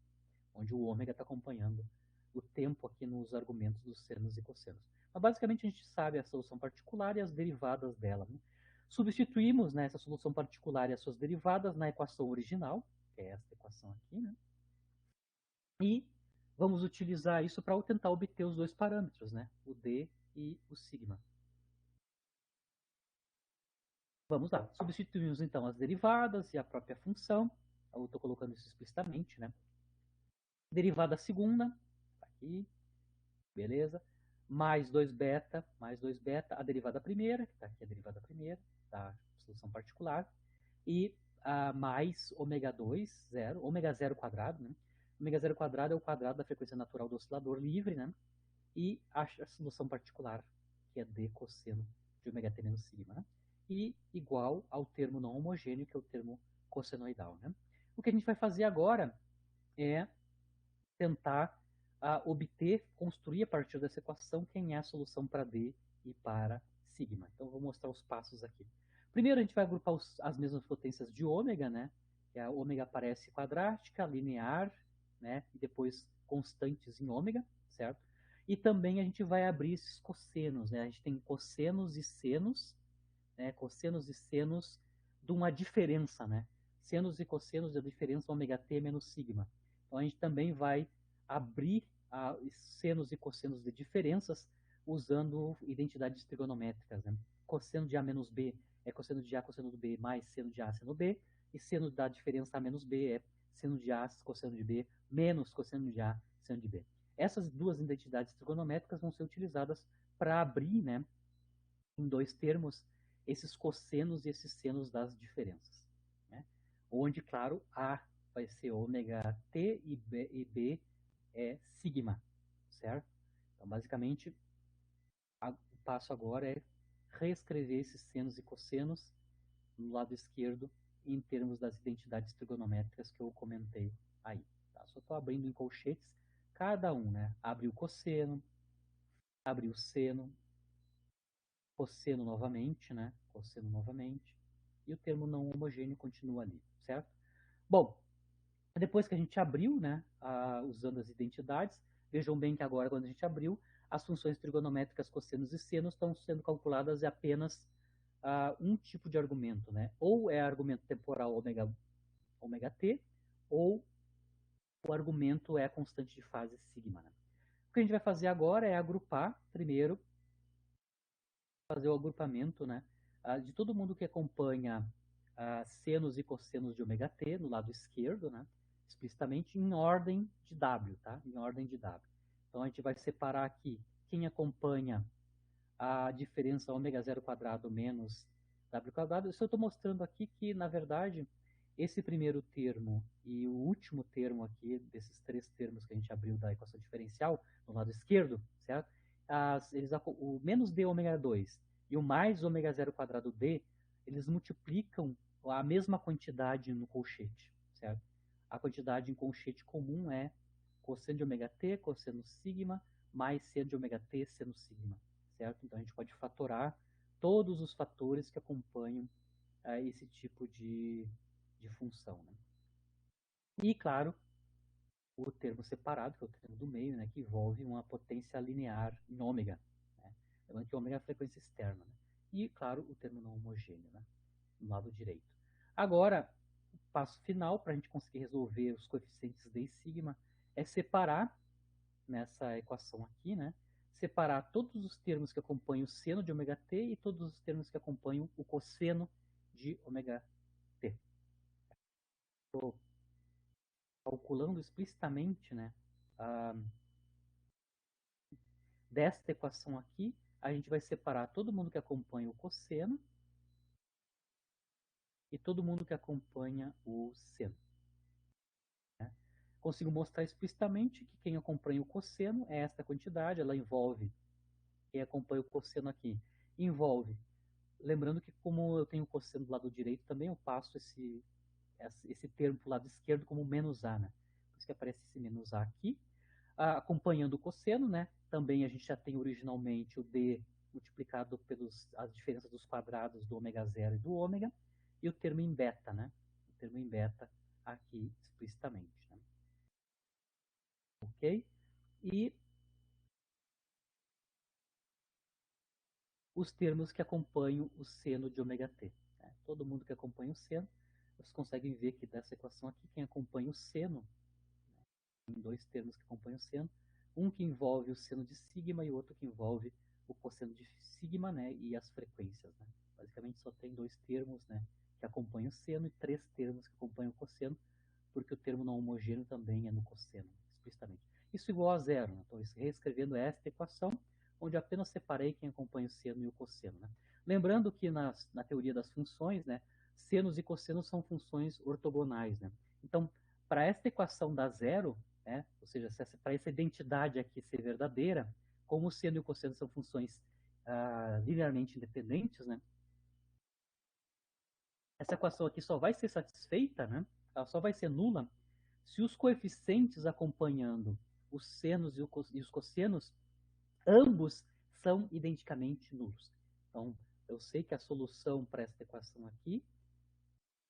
Onde o ômega está acompanhando o tempo aqui nos argumentos dos senos e cossenos. Mas basicamente a gente sabe a solução particular e as derivadas dela, né? Substituímos, né, essa solução particular e as suas derivadas na equação original, que é esta equação aqui, né? E vamos utilizar isso para tentar obter os dois parâmetros, né? O d e o sigma. Vamos lá. Substituímos então as derivadas e a própria função. Eu estou colocando isso explicitamente, né? Derivada segunda, tá aqui, beleza? Mais 2 beta, a derivada primeira, que está aqui a derivada primeira, da solução particular, e mais ômega 2, zero, ômega zero quadrado, né? Ômega zero quadrado é o quadrado da frequência natural do oscilador livre, né? E a solução particular, que é d cosseno de ômega t menos sigma, né? E igual ao termo não homogêneo, que é o termo cossenoidal, né? O que a gente vai fazer agora é tentar obter, construir a partir dessa equação quem é a solução para D e para sigma. Então, vou mostrar os passos aqui. Primeiro, a gente vai agrupar as mesmas potências de ômega, né? Que a ômega aparece quadrática, linear, né? E depois constantes em ômega, certo? E também a gente vai abrir esses cossenos, né? A gente tem cossenos e senos, né? Cossenos e senos de uma diferença, né? Senos e cossenos da diferença ômega t menos sigma. Então a gente também vai abrir senos e cossenos de diferenças usando identidades trigonométricas, né? Cosseno de a menos b é cosseno de a cosseno do b mais seno de a seno b, e seno da diferença a menos b é seno de a cosseno de b menos cosseno de a seno de b. Essas duas identidades trigonométricas vão ser utilizadas para abrir, né, em dois termos, esses cossenos e esses senos das diferenças, né? Onde, claro, A vai ser ômega t e B é sigma, certo? Então, basicamente, o passo agora é reescrever esses senos e cossenos no lado esquerdo em termos das identidades trigonométricas que eu comentei aí. Tá? Só estou abrindo em colchetes cada um, né? Abre o cosseno, abre o seno, cosseno novamente, né? Cosseno novamente. E o termo não homogêneo continua ali, certo? Bom, depois que a gente abriu, né, usando as identidades, vejam bem que agora, quando a gente abriu, as funções trigonométricas cossenos e senos estão sendo calculadas em apenas um tipo de argumento, né? Ou é argumento temporal ômega t, ou o argumento é a constante de fase sigma. Né? O que a gente vai fazer agora é agrupar, primeiro, fazer o agrupamento, né, de todo mundo que acompanha senos e cossenos de ômega t no lado esquerdo, né, explicitamente em ordem de W, tá? Em ordem de W. Então a gente vai separar aqui quem acompanha a diferença ômega zero quadrado menos W quadrado. Isso eu estou mostrando aqui que, na verdade, esse primeiro termo e o último termo aqui, desses três termos que a gente abriu da equação diferencial, no lado esquerdo, certo? O menos d ômega 2 e o mais ômega zero quadrado d, eles multiplicam a mesma quantidade no colchete, certo? A quantidade em colchete comum é cosseno de ômega t, cosseno sigma, mais seno de ômega t, seno sigma, certo? Então a gente pode fatorar todos os fatores que acompanham esse tipo de função. Né? E, claro, o termo separado, que é o termo do meio, né, que envolve uma potência linear em ômega. Né? Lembrando que ômega é a frequência externa. Né? E, claro, o termo não homogêneo, né, no lado direito. Agora, o passo final para a gente conseguir resolver os coeficientes d e sigma é separar nessa equação aqui, né? Separar todos os termos que acompanham o seno de ômega t e todos os termos que acompanham o cosseno de ômega t. Estou calculando explicitamente, né? Desta equação aqui, a gente vai separar todo mundo que acompanha o cosseno e todo mundo que acompanha o seno. Né? Consigo mostrar explicitamente que quem acompanha o cosseno é esta quantidade, ela envolve, quem acompanha o cosseno aqui, envolve. Lembrando que, como eu tenho o cosseno do lado direito, também eu passo esse termo para o lado esquerdo como menos A. Né? Por isso que aparece esse menos A aqui. Acompanhando o cosseno, né? Também a gente já tem originalmente o D multiplicado pelas diferenças dos quadrados do ômega zero e do ômega, e o termo em beta, né? O termo em beta aqui explicitamente. Né? Ok? E os termos que acompanham o seno de ômega t. Né? Todo mundo que acompanha o seno, vocês conseguem ver que dessa equação aqui, quem acompanha o seno, né, tem dois termos que acompanham o seno, um que envolve o seno de sigma e o outro que envolve o cosseno de sigma, né, e as frequências. Né? Basicamente só tem dois termos, né, que acompanham o seno e três termos que acompanham o cosseno, porque o termo não homogêneo também é no cosseno, explicitamente. Isso igual a zero. Né? Estou reescrevendo esta equação, onde apenas separei quem acompanha o seno e o cosseno. Né? Lembrando que na teoria das funções, né, senos e cossenos são funções ortogonais. Né? Então, para esta equação dar zero, né, ou seja, para essa identidade aqui ser verdadeira, como o seno e o cosseno são funções linearmente independentes, né, essa equação aqui só vai ser satisfeita, né, ela só vai ser nula se os coeficientes acompanhando os senos e os cossenos, ambos são identicamente nulos. Então, eu sei que a solução para esta equação aqui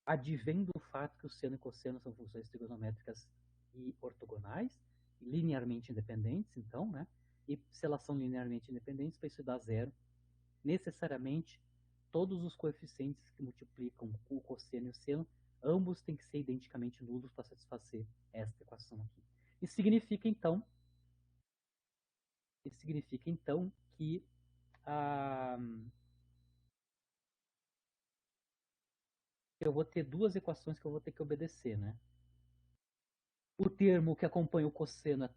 advém do fato que o seno e cosseno são funções trigonométricas e ortogonais, linearmente independentes, então, né? E se elas são linearmente independentes, para isso dar zero, necessariamente todos os coeficientes que multiplicam o cosseno e o seno, ambos têm que ser identicamente nulos para satisfazer esta equação aqui. Isso significa então que ah, eu vou ter duas equações que eu vou ter que obedecer, né? O termo que acompanha o cosseno é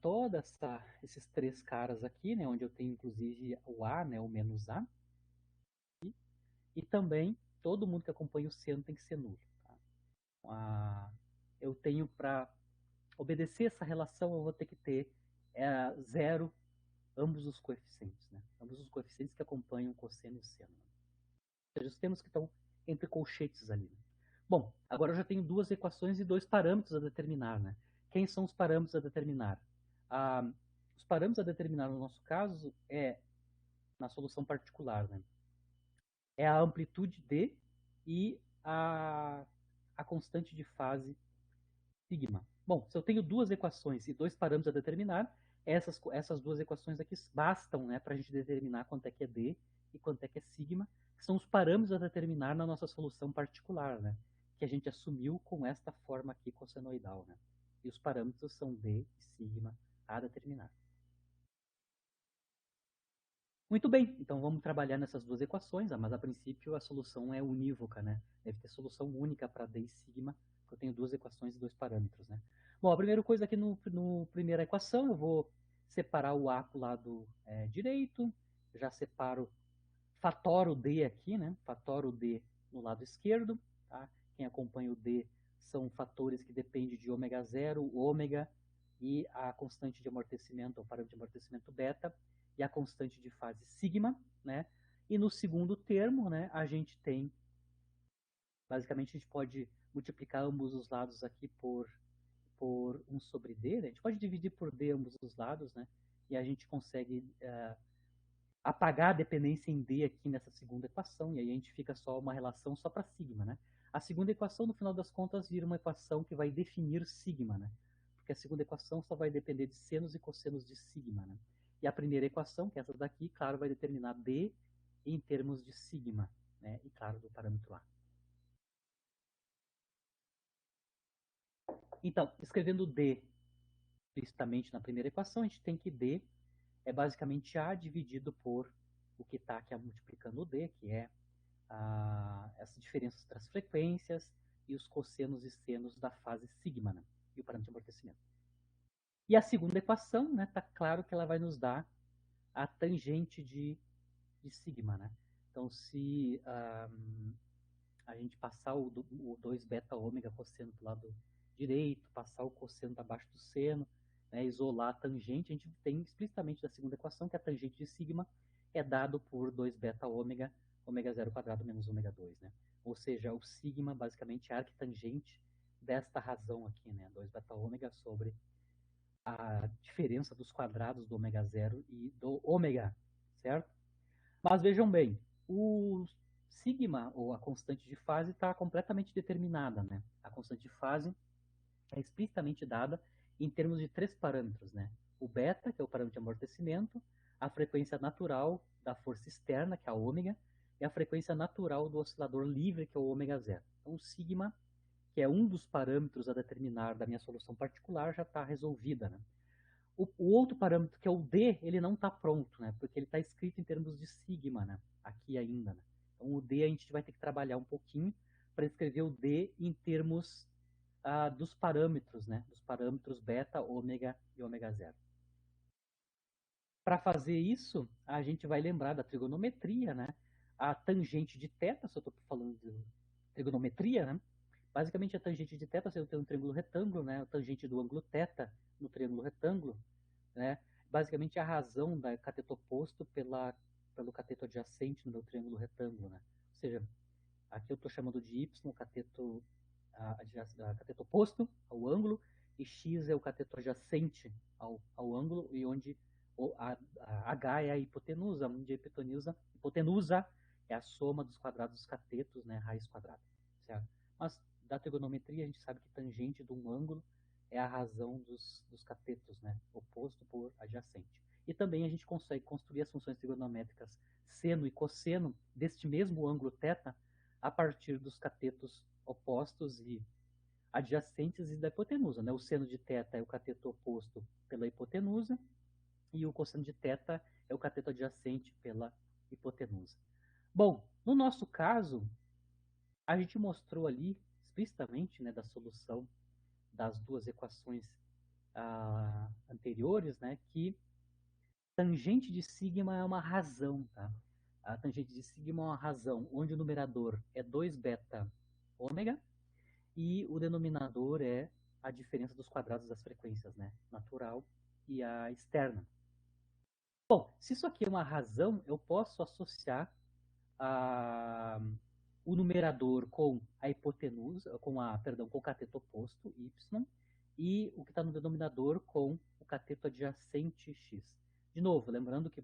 esses três caras aqui, né, onde eu tenho inclusive o A, né, o menos A, e também todo mundo que acompanha o seno tem que ser nulo. Tá? Eu tenho para obedecer essa relação, eu vou ter que ter zero ambos os coeficientes, né? Ambos os coeficientes que acompanham o cosseno e o seno. Ou seja, os termos que estão entre colchetes ali. Né? Bom, agora eu já tenho duas equações e dois parâmetros a determinar. Né? Quem são os parâmetros a determinar? Os parâmetros a determinar no nosso caso na solução particular, né? A amplitude D e a constante de fase sigma. Bom, se eu tenho duas equações e dois parâmetros a determinar, essas duas equações aqui bastam, né, para a gente determinar quanto é que é D e quanto é que é sigma, que são os parâmetros a determinar na nossa solução particular, né, que a gente assumiu com esta forma aqui cossenoidal, né. E os parâmetros são D e sigma a determinar. Muito bem, então vamos trabalhar nessas duas equações, mas a princípio a solução é unívoca, né? Deve ter solução única para D e sigma, porque eu tenho duas equações e dois parâmetros, né? Bom, a primeira coisa aqui no primeira equação, eu vou separar o A para o lado direito, já separo, fatoro D aqui, né? Fatoro D no lado esquerdo, tá? Quem acompanha o D são fatores que dependem de ômega zero, ômega e a constante de amortecimento, o parâmetro de amortecimento beta, e a constante de fase sigma, né? E no segundo termo, né, a gente tem, basicamente a gente pode multiplicar ambos os lados aqui por 1 sobre D, né? A gente pode dividir por D ambos os lados, né? E a gente consegue apagar a dependência em D aqui nessa segunda equação, e aí a gente fica só uma relação só para sigma, né? A segunda equação, no final das contas, vira uma equação que vai definir sigma, né? Porque a segunda equação só vai depender de senos e cossenos de sigma, né? E a primeira equação, que é essa daqui, claro, vai determinar D em termos de sigma, né? E claro, do parâmetro A. Então, escrevendo D explicitamente na primeira equação, a gente tem que D é basicamente A dividido por o que está aqui multiplicando o D, que é essas diferenças entre as frequências e os cossenos e senos da fase sigma, né? E o parâmetro de amortecimento. E a segunda equação, né, tá claro que ela vai nos dar a tangente de sigma, né? Então, se a gente passar o 2 beta ômega cosseno do lado direito, passar o cosseno abaixo do seno, né, isolar a tangente, a gente tem explicitamente da segunda equação que a tangente de sigma é dado por 2 beta ômega, ômega 0 quadrado menos ômega 2, né? Ou seja, o sigma basicamente é a arquitangente desta razão aqui, né? 2 beta ômega sobre a diferença dos quadrados do ômega 0 e do ômega, certo? Mas vejam bem, o sigma, ou a constante de fase, está completamente determinada, né? A constante de fase é explicitamente dada em termos de três parâmetros, né? O beta, que é o parâmetro de amortecimento, a frequência natural da força externa, que é a ômega, e a frequência natural do oscilador livre, que é o ômega zero. Então, o sigma, que é um dos parâmetros a determinar da minha solução particular, já está resolvida, né? O outro parâmetro, que é o D, ele não está pronto, né? Porque ele está escrito em termos de sigma, né? Aqui ainda, né? Então, o D a gente vai ter que trabalhar um pouquinho para escrever o D em termos dos parâmetros, né? Dos parâmetros beta, ômega e ômega zero. Para fazer isso, a gente vai lembrar da trigonometria, né? A tangente de θ, se eu estou falando de trigonometria, né? Basicamente, a tangente de θ, se eu tenho um triângulo retângulo, né? A tangente do ângulo θ no triângulo retângulo, né? Basicamente, a razão da cateto oposto pelo cateto adjacente no meu triângulo retângulo, né? Ou seja, aqui eu estou chamando de y o cateto, cateto oposto ao ângulo, e x é o cateto adjacente ao ângulo, e onde a H é a hipotenusa, onde a hipotenusa é a soma dos quadrados dos catetos, né, raiz quadrada, certo? Mas da trigonometria a gente sabe que tangente de um ângulo é a razão dos catetos, né, oposto por adjacente. E também a gente consegue construir as funções trigonométricas seno e cosseno deste mesmo ângulo θ a partir dos catetos opostos e adjacentes e da hipotenusa, né? O seno de θ é o cateto oposto pela hipotenusa e o cosseno de θ é o cateto adjacente pela hipotenusa. Bom, no nosso caso, a gente mostrou ali explicitamente, né, da solução das duas equações anteriores, né, que tangente de sigma é uma razão, tá? A tangente de sigma é uma razão onde o numerador é 2 beta ômega e o denominador é a diferença dos quadrados das frequências, né? Natural e a externa. Bom, se isso aqui é uma razão, eu posso associar o numerador com a hipotenusa, com o cateto oposto, y, e o que está no denominador com o cateto adjacente, x. De novo, lembrando que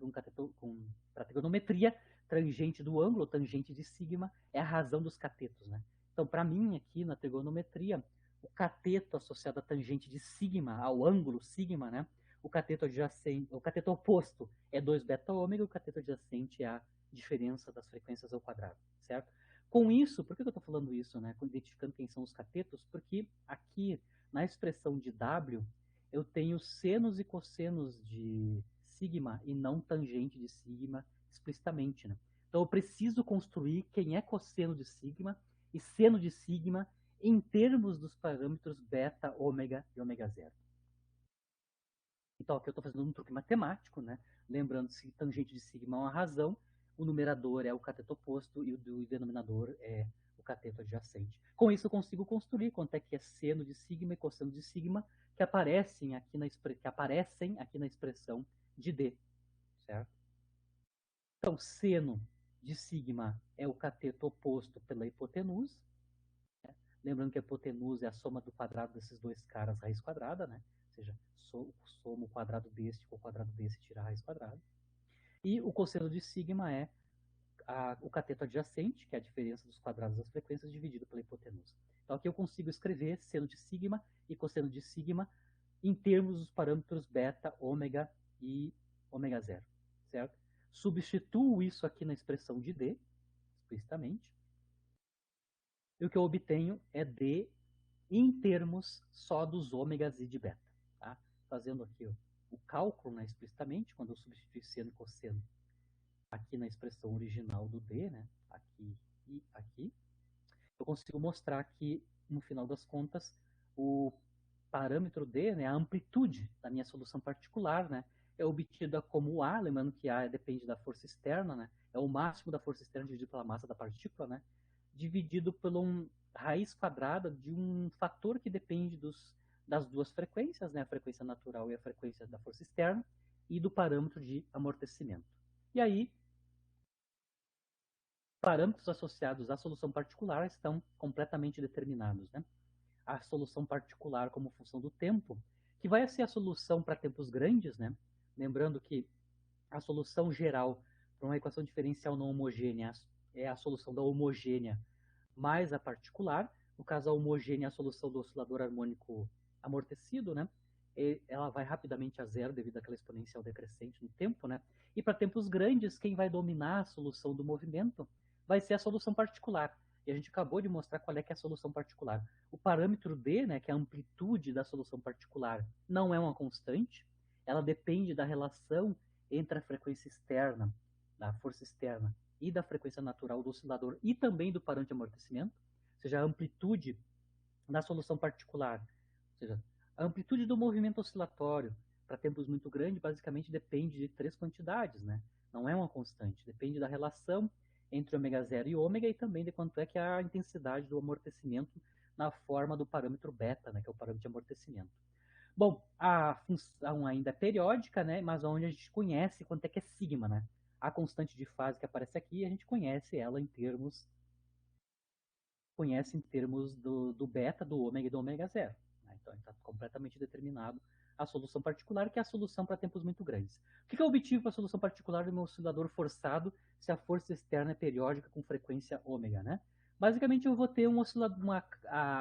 para trigonometria, tangente do ângulo, tangente de sigma, é a razão dos catetos, né? Então, para mim, aqui na trigonometria, o cateto associado à tangente de sigma, ao ângulo sigma, né? O cateto adjacente, o cateto oposto é 2 beta ômega, o cateto adjacente é a diferença das frequências ao quadrado, certo? Com isso, por que eu estou falando isso, né? Identificando quem são os catetos, porque aqui na expressão de W eu tenho senos e cossenos de sigma e não tangente de sigma explicitamente, né? Então eu preciso construir quem é cosseno de sigma e seno de sigma em termos dos parâmetros beta, ômega e ômega zero. Então aqui eu estou fazendo um truque matemático, né? Lembrando-se que tangente de sigma é uma razão, o numerador é o cateto oposto e o denominador é o cateto adjacente. Com isso eu consigo construir quanto é que é seno de sigma e cosseno de sigma que aparecem aqui na expressão de D, certo? Então, seno de sigma é o cateto oposto pela hipotenusa. Lembrando que a hipotenusa é a soma do quadrado desses dois caras, raiz quadrada, né? Ou seja, soma o quadrado deste com o quadrado desse e tira a raiz quadrada. E o cosseno de sigma é o cateto adjacente, que é a diferença dos quadrados das frequências, dividido pela hipotenusa. Então aqui eu consigo escrever seno de sigma e cosseno de sigma em termos dos parâmetros beta, ômega e ômega zero, certo? Substituo isso aqui na expressão de D, explicitamente, e o que eu obtenho é D em termos só dos ômegas e de beta. Tá? Fazendo aqui o cálculo, né, explicitamente, quando eu substituir seno e cosseno aqui na expressão original do D, né, aqui e aqui, eu consigo mostrar que, no final das contas, o parâmetro D, né, a amplitude da minha solução particular, né, é obtida como A, lembrando que A depende da força externa, né, é o máximo da força externa dividido pela massa da partícula, né, dividido por raiz quadrada de um fator que depende das duas frequências, né, a frequência natural e a frequência da força externa, e do parâmetro de amortecimento. E aí, parâmetros associados à solução particular estão completamente determinados, né? A solução particular como função do tempo, que vai ser a solução para tempos grandes, né? Lembrando que a solução geral para uma equação diferencial não homogênea é a solução da homogênea mais a particular. No caso, a homogênea é a solução do oscilador harmônico amortecido, né? E ela vai rapidamente a zero devido àquela exponencial decrescente no tempo, né? E para tempos grandes, quem vai dominar a solução do movimento vai ser a solução particular. E a gente acabou de mostrar qual é que é a solução particular. O parâmetro D, né, que é a amplitude da solução particular, não é uma constante. Ela depende da relação entre a frequência externa, da força externa, e da frequência natural do oscilador e também do parâmetro de amortecimento, ou seja, a amplitude da solução particular, ou seja, a amplitude do movimento oscilatório para tempos muito grandes basicamente depende de três quantidades, né? Não é uma constante, depende da relação entre ômega zero e ômega e também de quanto é que é a intensidade do amortecimento na forma do parâmetro beta, né, que é o parâmetro de amortecimento. Bom, a função ainda é periódica, né, mas onde a gente conhece quanto é que é sigma, né? A constante de fase que aparece aqui, a gente conhece em termos do beta, do ômega e do ômega zero. Né? Então está completamente determinado a solução particular, que é a solução para tempos muito grandes. O que eu obtive para a solução particular do meu oscilador forçado se a força externa é periódica com frequência ômega, né? Basicamente eu vou ter um oscilador,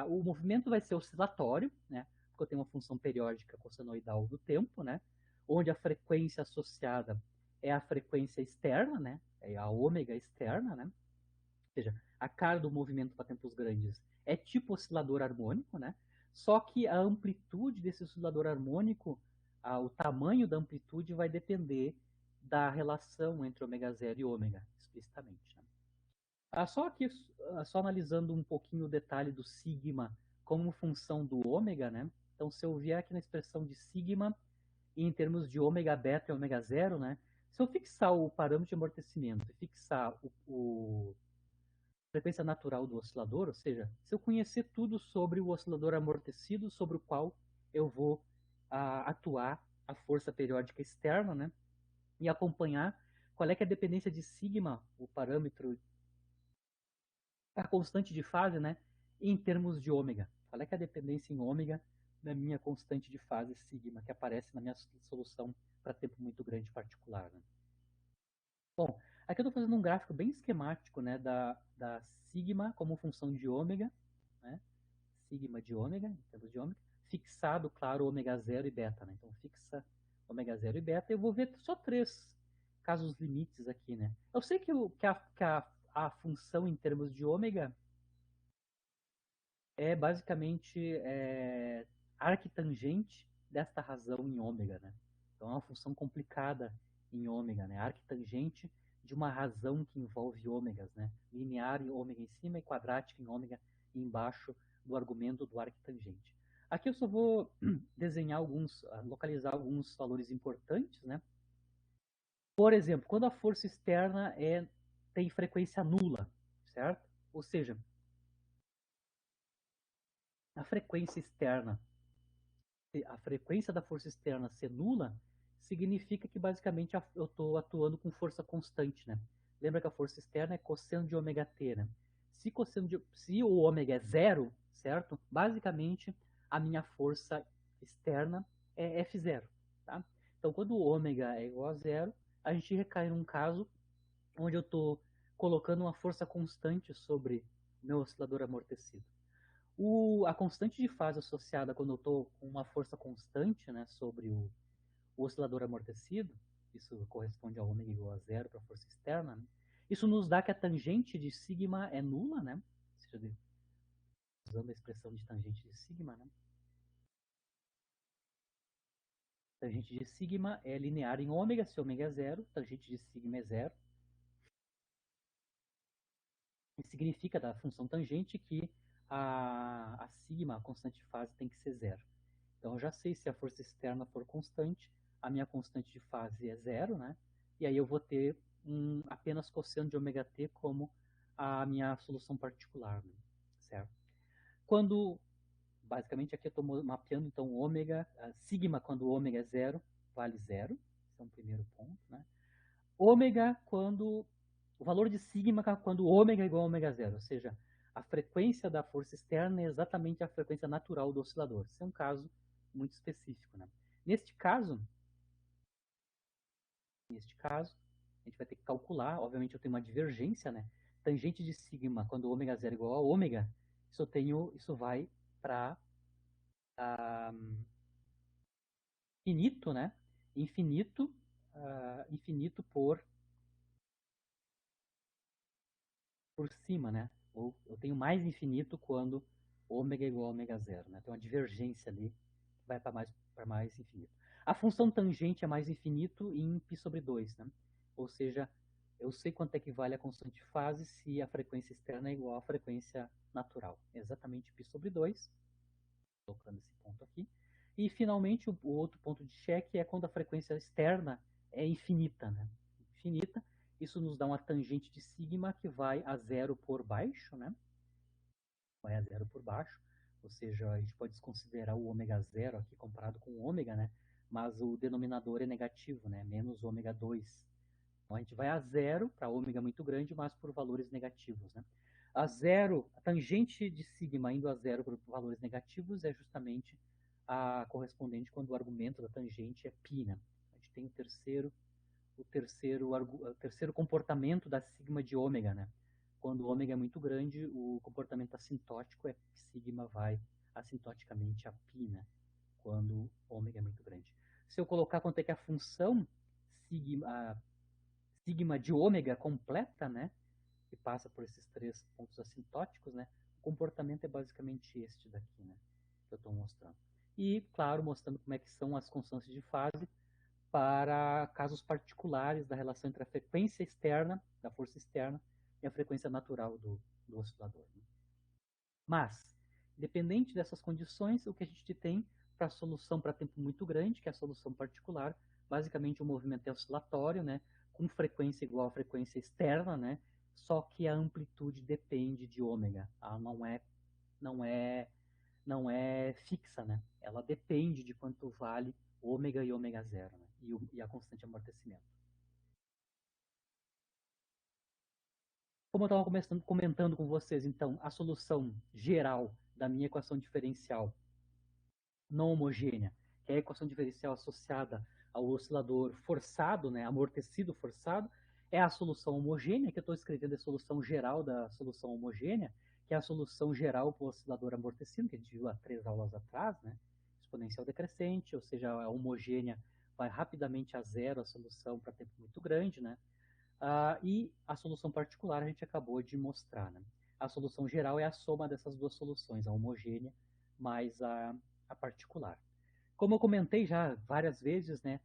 o movimento vai ser oscilatório, né? Porque eu tenho uma função periódica cossenoidal do tempo, né? Onde a frequência associada é a frequência externa, né? É a ômega externa, né? Ou seja, a cara do movimento para tempos grandes é tipo oscilador harmônico, né? Só que a amplitude desse oscilador harmônico, o tamanho da amplitude vai depender da relação entre ômega zero e ômega, explicitamente. Né? Só aqui, só analisando um pouquinho o detalhe do sigma como função do ômega, né? Então, se eu vier aqui na expressão de sigma, e em termos de ômega beta e ômega zero, né? Se eu fixar o parâmetro de amortecimento e fixar frequência natural do oscilador, ou seja, se eu conhecer tudo sobre o oscilador amortecido, sobre o qual eu vou atuar a força periódica externa, né, e acompanhar qual é que é a dependência de sigma, o parâmetro, a constante de fase, né, em termos de ômega. Qual é que é a dependência em ômega da minha constante de fase sigma, que aparece na minha solução para tempo muito grande particular. Né? Bom, aqui eu estou fazendo um gráfico bem esquemático, né, da sigma como função de ômega, né, sigma de ômega, em termos de ômega, fixado, claro, ômega 0 e beta, né? Então fixa ômega 0 e beta, eu vou ver só 3 casos limites aqui, né? Eu sei que a função em termos de ômega é basicamente arquitangente desta razão em ômega, né? Então é uma função complicada em ômega, né? Arquitangente de uma razão que envolve ômegas, né? Linear em ômega em cima e quadrática em ômega embaixo do argumento do arquitangente. Aqui eu só vou desenhar localizar alguns valores importantes, né? Por exemplo, quando a força externa tem frequência nula, certo? Ou seja, a frequência externa a frequência da força externa ser nula, significa que basicamente eu estou atuando com força constante, né? Lembra que a força externa é cosseno de ômega t, né? Se o ômega é zero, certo? Basicamente a minha força externa é F0, tá? Então quando o ômega é igual a zero, a gente recai num caso onde eu estou colocando uma força constante sobre o meu oscilador amortecido. A constante de fase associada quando eu estou com uma força constante, né, sobre o oscilador amortecido, isso corresponde a ômega igual a zero para a força externa, né? Isso nos dá que a tangente de sigma é nula, né? Ou seja, usando a expressão de tangente de sigma, né? Tangente de sigma é linear em ômega, se ômega é zero, tangente de sigma é zero. E significa da função tangente que a sigma, a constante de fase, tem que ser zero. Então eu já sei se a força externa for constante, a minha constante de fase é zero, né? E aí eu vou ter apenas cosseno de ômega t como a minha solução particular, né? Certo? Quando, basicamente aqui eu estou mapeando então ômega, sigma quando o ômega é zero, vale zero, esse é um primeiro ponto, né? Ômega quando, o valor de sigma quando ômega é igual a ômega zero, ou seja, a frequência da força externa é exatamente a frequência natural do oscilador. Esse é um caso muito específico, né? Neste caso, a gente vai ter que calcular, obviamente eu tenho uma divergência, né? Tangente de sigma quando ômega zero é igual a ômega, isso vai para infinito, né? Infinito, infinito por cima, né? Ou eu tenho mais infinito quando ômega é igual a ômega zero, né? Tem uma divergência ali que vai para mais infinito. A função tangente é mais infinito em π sobre 2, né? Ou seja, eu sei quanto é que vale a constante de fase se a frequência externa é igual à frequência natural. Exatamente π sobre 2, colocando esse ponto aqui. E, finalmente, o outro ponto de cheque é quando a frequência externa é infinita, né? Infinita. Isso nos dá uma tangente de sigma que vai a zero por baixo, né? Vai a zero por baixo. Ou seja, a gente pode desconsiderar o ômega zero aqui comparado com o ômega, né? Mas o denominador é negativo, né? Menos ômega 2. Então a gente vai a zero para ômega muito grande, mas por valores negativos, né? A tangente de sigma indo a zero por valores negativos é justamente a correspondente quando o argumento da tangente é π, né? A gente tem o terceiro comportamento da sigma de ômega, né? Quando o ômega é muito grande, o comportamento assintótico é que sigma vai assintoticamente a π, né? Quando o ômega é muito grande. Se eu colocar quanto é que a função sigma de ômega completa, né? Que passa por esses 3 pontos assintóticos, né? O comportamento é basicamente este daqui, né? Que eu estou mostrando. E, claro, mostrando como é que são as constâncias de fase para casos particulares da relação entre a frequência externa, da força externa, e a frequência natural do oscilador, né? Mas, independente dessas condições, o que a gente tem para a solução para tempo muito grande, que é a solução particular, basicamente o movimento é oscilatório, né, com frequência igual à frequência externa, né, só que a amplitude depende de ômega. Ela não é, não é fixa, né? Ela depende de quanto vale ômega e ômega zero, né, e a constante de amortecimento. Como eu estava comentando com vocês, então, a solução geral da minha equação diferencial não homogênea, que é a equação diferencial associada ao oscilador forçado, né, amortecido forçado, é a solução homogênea, que eu estou escrevendo a solução geral da solução homogênea, que é a solução geral para o oscilador amortecido, que a gente viu há 3 aulas atrás, né? Exponencial decrescente, ou seja, a homogênea vai rapidamente a zero a solução para tempo muito grande, né? E a solução particular a gente acabou de mostrar, né? A solução geral é a soma dessas duas soluções, a homogênea mais a particular. Como eu comentei já várias vezes, né?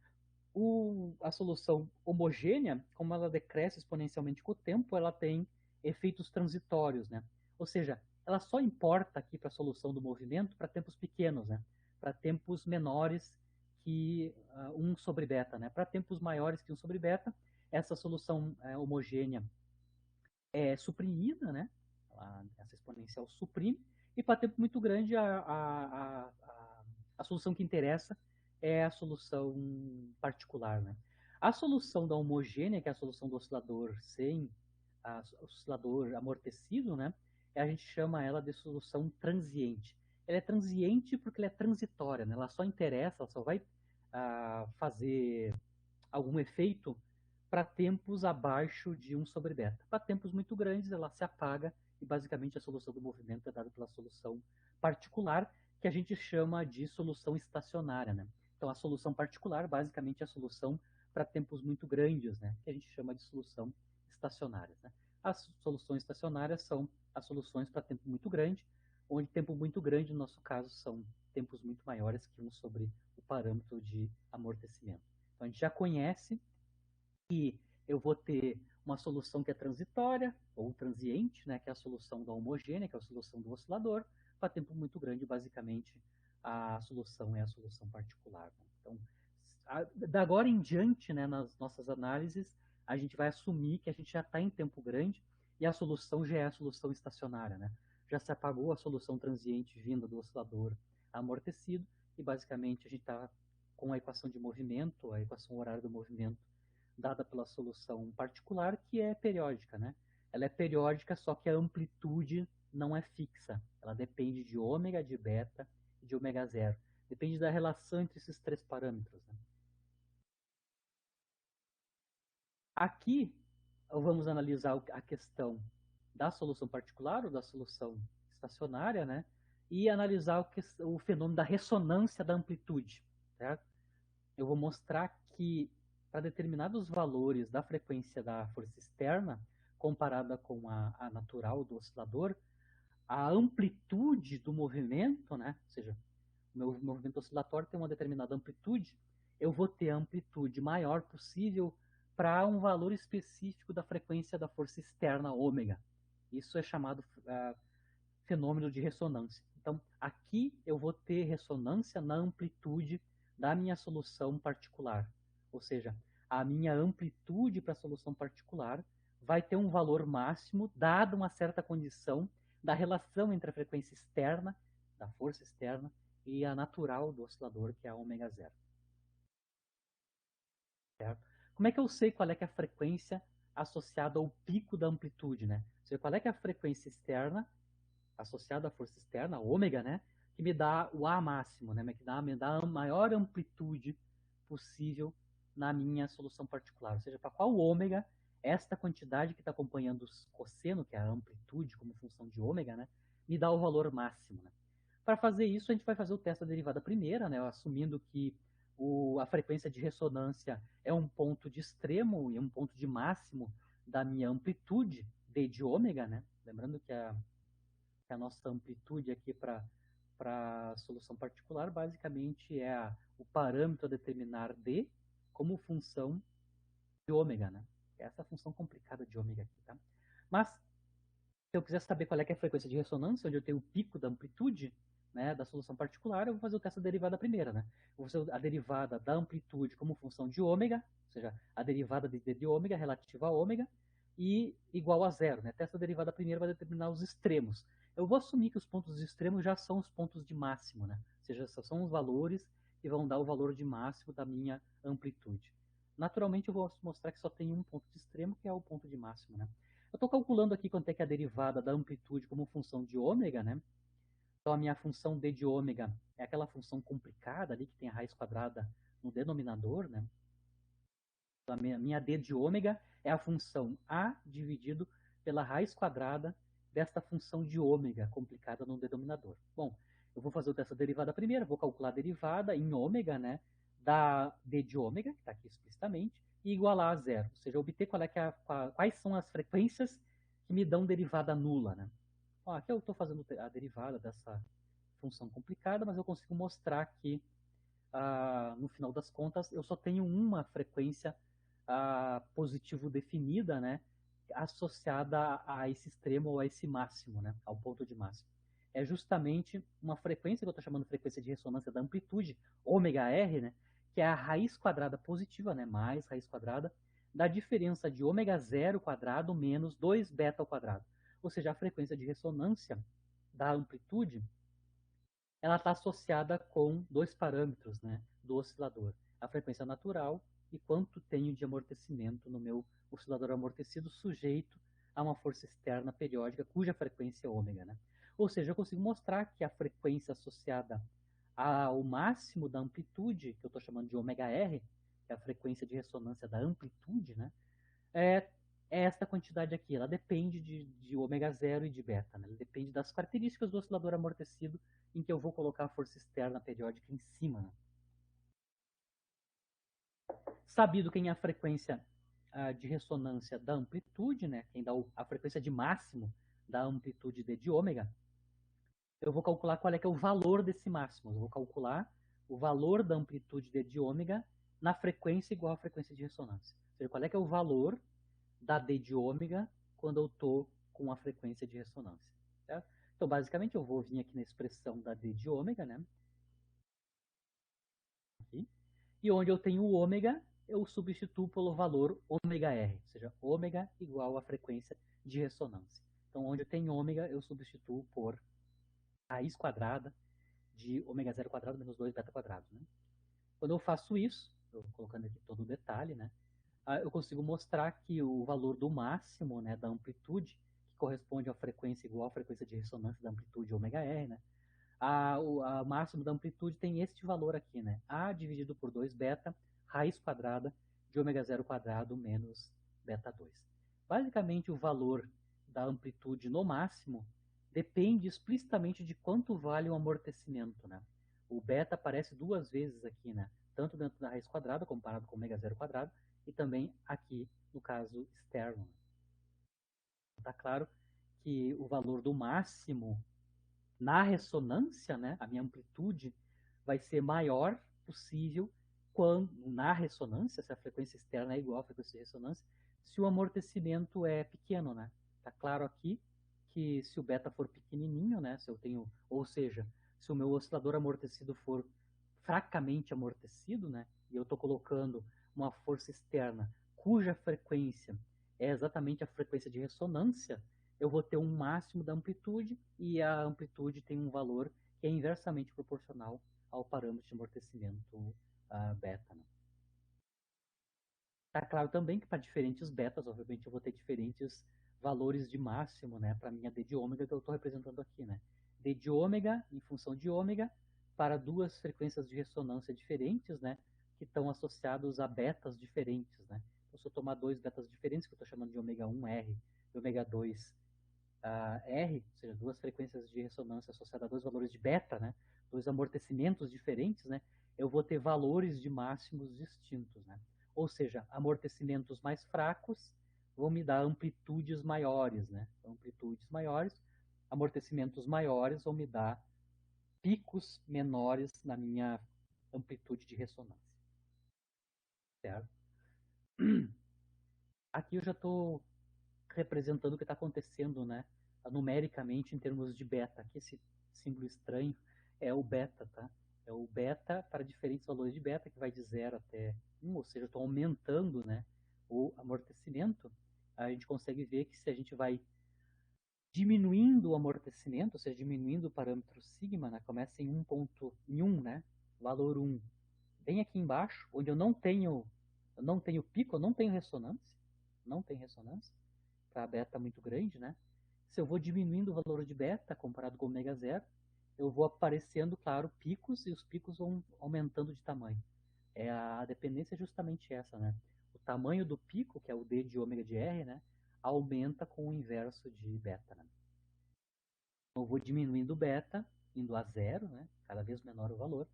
A solução homogênea, como ela decresce exponencialmente com o tempo, ela tem efeitos transitórios, né? Ou seja, ela só importa aqui para a solução do movimento para tempos pequenos, né? Para tempos menores que 1 sobre beta, né? Para tempos maiores que 1 sobre beta, essa solução homogênea é suprimida, né? Essa exponencial suprime, e para tempo muito grande a solução que interessa é a solução particular, né? A solução da homogênea, que é a solução do oscilador sem oscilador amortecido, né? A gente chama ela de solução transiente. Ela é transiente porque ela é transitória, né? Ela só interessa, ela só vai fazer algum efeito para tempos abaixo de 1 sobre beta. Para tempos muito grandes, ela se apaga e basicamente a solução do movimento é dada pela solução particular, que a gente chama de solução estacionária, né? Então, a solução particular, basicamente, é a solução para tempos muito grandes, né? Que a gente chama de solução estacionária, né? As soluções estacionárias são as soluções para tempo muito grande, onde tempo muito grande, no nosso caso, são tempos muito maiores que 1 sobre o parâmetro de amortecimento. Então, a gente já conhece que eu vou ter uma solução que é transitória ou transiente, né, que é a solução da homogênea, que é a solução do oscilador. Para tempo muito grande, basicamente, a solução é a solução particular, né? Então, da agora em diante, né, nas nossas análises, a gente vai assumir que a gente já está em tempo grande e a solução já é a solução estacionária, né? Já se apagou a solução transiente vinda do oscilador amortecido e, basicamente, a gente está com a equação de movimento, a equação horária do movimento, dada pela solução particular, que é periódica, né? Ela é periódica, só que a amplitude não é fixa. Ela depende de ômega, de beta e de ômega zero. Depende da relação entre esses 3 parâmetros, né? Aqui, vamos analisar a questão da solução particular ou da solução estacionária, né? E analisar o fenômeno da ressonância da amplitude, certo? Eu vou mostrar que para determinados valores da frequência da força externa, comparada com a natural do oscilador, a amplitude do movimento, né? Ou seja, o meu movimento oscilatório tem uma determinada amplitude, eu vou ter a amplitude maior possível para um valor específico da frequência da força externa ômega. Isso é chamado fenômeno de ressonância. Então, aqui eu vou ter ressonância na amplitude da minha solução particular. Ou seja, a minha amplitude para a solução particular vai ter um valor máximo, dado uma certa condição da relação entre a frequência externa, da força externa, e a natural do oscilador, que é a ômega zero. Certo? Como é que eu sei qual é, que é a frequência associada ao pico da amplitude, né? Ou seja, qual é, que é a frequência externa associada à força externa, a ômega, né? Que me dá o A máximo, né? Me dá a maior amplitude possível na minha solução particular. Ou seja, para qual ômega, esta quantidade que está acompanhando o cosseno, que é a amplitude como função de ômega, né? Me dá o valor máximo, né? Para fazer isso, a gente vai fazer o teste da derivada primeira, né? Assumindo que a frequência de ressonância é um ponto de extremo e um ponto de máximo da minha amplitude, d de ômega, né? Lembrando que a nossa amplitude aqui para a solução particular basicamente é o parâmetro a determinar d como função de ômega, né? Essa é a função complicada de ômega aqui, tá? Mas, se eu quiser saber qual é, que é a frequência de ressonância, onde eu tenho o pico da amplitude, né, da solução particular, eu vou fazer o teste da derivada primeira, né? Eu vou fazer a derivada da amplitude como função de ômega, ou seja, a derivada de d de ômega relativa a ômega, e igual a zero, né? Teste da derivada primeira vai determinar os extremos. Eu vou assumir que os pontos extremos já são os pontos de máximo, né? Ou seja, são os valores que vão dar o valor de máximo da minha amplitude. Naturalmente, eu vou mostrar que só tem um ponto de extremo, que é o ponto de máximo, né? Eu estou calculando aqui quanto é que é a derivada da amplitude como função de ômega, né? Então, a minha função d de ômega é aquela função complicada ali que tem a raiz quadrada no denominador, né? Então, a minha d de ômega é a função a dividido pela raiz quadrada desta função de ômega complicada no denominador. Bom, eu vou fazer essa derivada primeiro, vou calcular a derivada em ômega, né, da d de ômega, que está aqui explicitamente, e igualar a zero, ou seja, obter quais são as frequências que me dão derivada nula. Né? Ó, aqui eu estou fazendo a derivada dessa função complicada, mas eu consigo mostrar que, no final das contas, eu só tenho uma frequência positivo definida, né, associada a esse extremo ou a esse máximo, né, ao ponto de máximo. É justamente uma frequência que eu estou chamando de frequência de ressonância da amplitude, ômega r, né, que é a raiz quadrada positiva, né, mais raiz quadrada, da diferença de ômega zero quadrado menos 2 beta ao quadrado. Ou seja, a frequência de ressonância da amplitude, ela está associada com dois parâmetros, né, do oscilador. A frequência natural e quanto tenho de amortecimento no meu oscilador amortecido sujeito a uma força externa periódica cuja frequência é ômega. Né? Ou seja, eu consigo mostrar que a frequência associada ao máximo da amplitude, que eu estou chamando de ômega r, que é a frequência de ressonância da amplitude, né, é esta quantidade aqui. Ela depende de ômega zero e de beta. Né? Ela depende das características do oscilador amortecido em que eu vou colocar a força externa periódica em cima. Né? Sabido quem é a frequência de ressonância da amplitude, né? Quem dá a frequência de máximo da amplitude D de ômega, eu vou calcular qual é que é o valor desse máximo. Eu vou calcular o valor da amplitude D de ômega na frequência igual à frequência de ressonância. Ou seja, qual é que é o valor da D de ômega quando eu estou com a frequência de ressonância. Certo? Então, basicamente, eu vou vir aqui na expressão da D de ômega, né? Aqui. E onde eu tenho o ômega, eu substituo pelo valor ômega r, ou seja, ômega igual à frequência de ressonância. Então, onde eu tenho ômega, eu substituo por raiz quadrada de ômega zero quadrado menos 2 beta quadrado. Né? Quando eu faço isso, eu colocando aqui todo o detalhe, né? Eu consigo mostrar que o valor do máximo, né, da amplitude, que corresponde à frequência igual à frequência de ressonância da amplitude ômega r, né, a máximo da amplitude tem este valor aqui, né, A dividido por 2 beta, raiz quadrada de ômega zero quadrado menos beta 2. Basicamente, o valor da amplitude no máximo depende explicitamente de quanto vale o amortecimento. Né? O beta aparece duas vezes aqui, né, tanto dentro da raiz quadrada, comparado com ômega zero quadrado, e também aqui no caso externo. Está claro que o valor do máximo na ressonância, né, a minha amplitude vai ser maior possível quando na ressonância, se a frequência externa é igual à frequência de ressonância, se o amortecimento é pequeno, né? Tá claro aqui que se o beta for pequenininho, né, se eu tenho, ou seja, se o meu oscilador amortecido for fracamente amortecido, né, e eu estou colocando uma força externa cuja frequência é exatamente a frequência de ressonância, eu vou ter um máximo da amplitude e a amplitude tem um valor que é inversamente proporcional ao parâmetro de amortecimento beta. Né? Tá claro também que para diferentes betas, obviamente, eu vou ter diferentes valores de máximo, né, para a minha D de ômega que eu estou representando aqui. Né? D de ômega em função de ômega para duas frequências de ressonância diferentes, né, que estão associados a betas diferentes. Né? Então, se eu tomar dois betas diferentes, que eu estou chamando de ômega 1R e ômega 2 R, ou seja, duas frequências de ressonância associadas a dois valores de beta, né, dois amortecimentos diferentes, né, eu vou ter valores de máximos distintos. Né? Ou seja, amortecimentos mais fracos vão me dar amplitudes maiores. Né? Amplitudes maiores, amortecimentos maiores vão me dar picos menores na minha amplitude de ressonância. Certo? Aqui eu já estou representando o que está acontecendo, né, numericamente em termos de beta. Aqui esse símbolo estranho é o beta, tá? É o beta para diferentes valores de beta, que vai de 0 até 1, ou seja, eu estou aumentando, né, o amortecimento. A gente consegue ver que se a gente vai diminuindo o amortecimento, ou seja, diminuindo o parâmetro sigma, né, começa em 1.1, né, valor 1. Bem aqui embaixo, onde eu não tenho pico, eu não tenho ressonância, não tem ressonância, para beta muito grande, né? Se eu vou diminuindo o valor de beta comparado com ômega zero, eu vou aparecendo, claro, picos e os picos vão aumentando de tamanho. A dependência é justamente essa, né? O tamanho do pico, que é o D de ômega de R, né, aumenta com o inverso de beta, né? Eu vou diminuindo o beta, indo a zero, né? Cada vez menor o valor.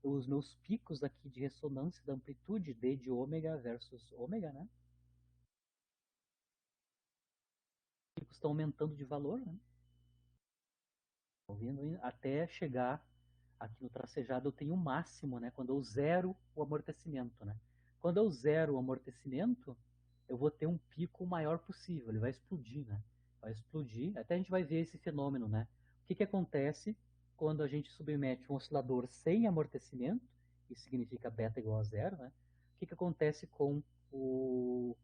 Os meus picos aqui de ressonância da amplitude D de ômega versus ômega, né? Os picos estão aumentando de valor, né? Ouvindo até chegar aqui no tracejado eu tenho o máximo, né? Quando eu zero o amortecimento, né? Quando eu zero o amortecimento, eu vou ter um pico maior possível, ele vai explodir, né? Vai explodir, até a gente vai ver esse fenômeno, né? O que acontece quando a gente submete um oscilador sem amortecimento, isso significa beta igual a zero, né? O que acontece com o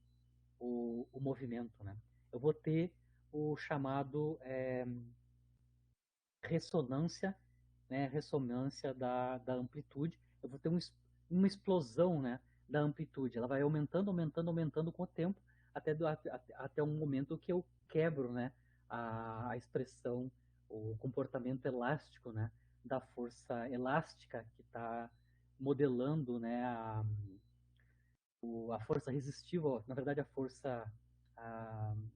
movimento, né? Eu vou ter o chamado ressonância, né, ressonância da amplitude. Eu vou ter uma explosão, né, da amplitude. Ela vai aumentando, aumentando, aumentando com o tempo, até um momento que eu quebro, né, a expressão, o comportamento elástico, né, da força elástica que está modelando, né, a força resistiva, na verdade a força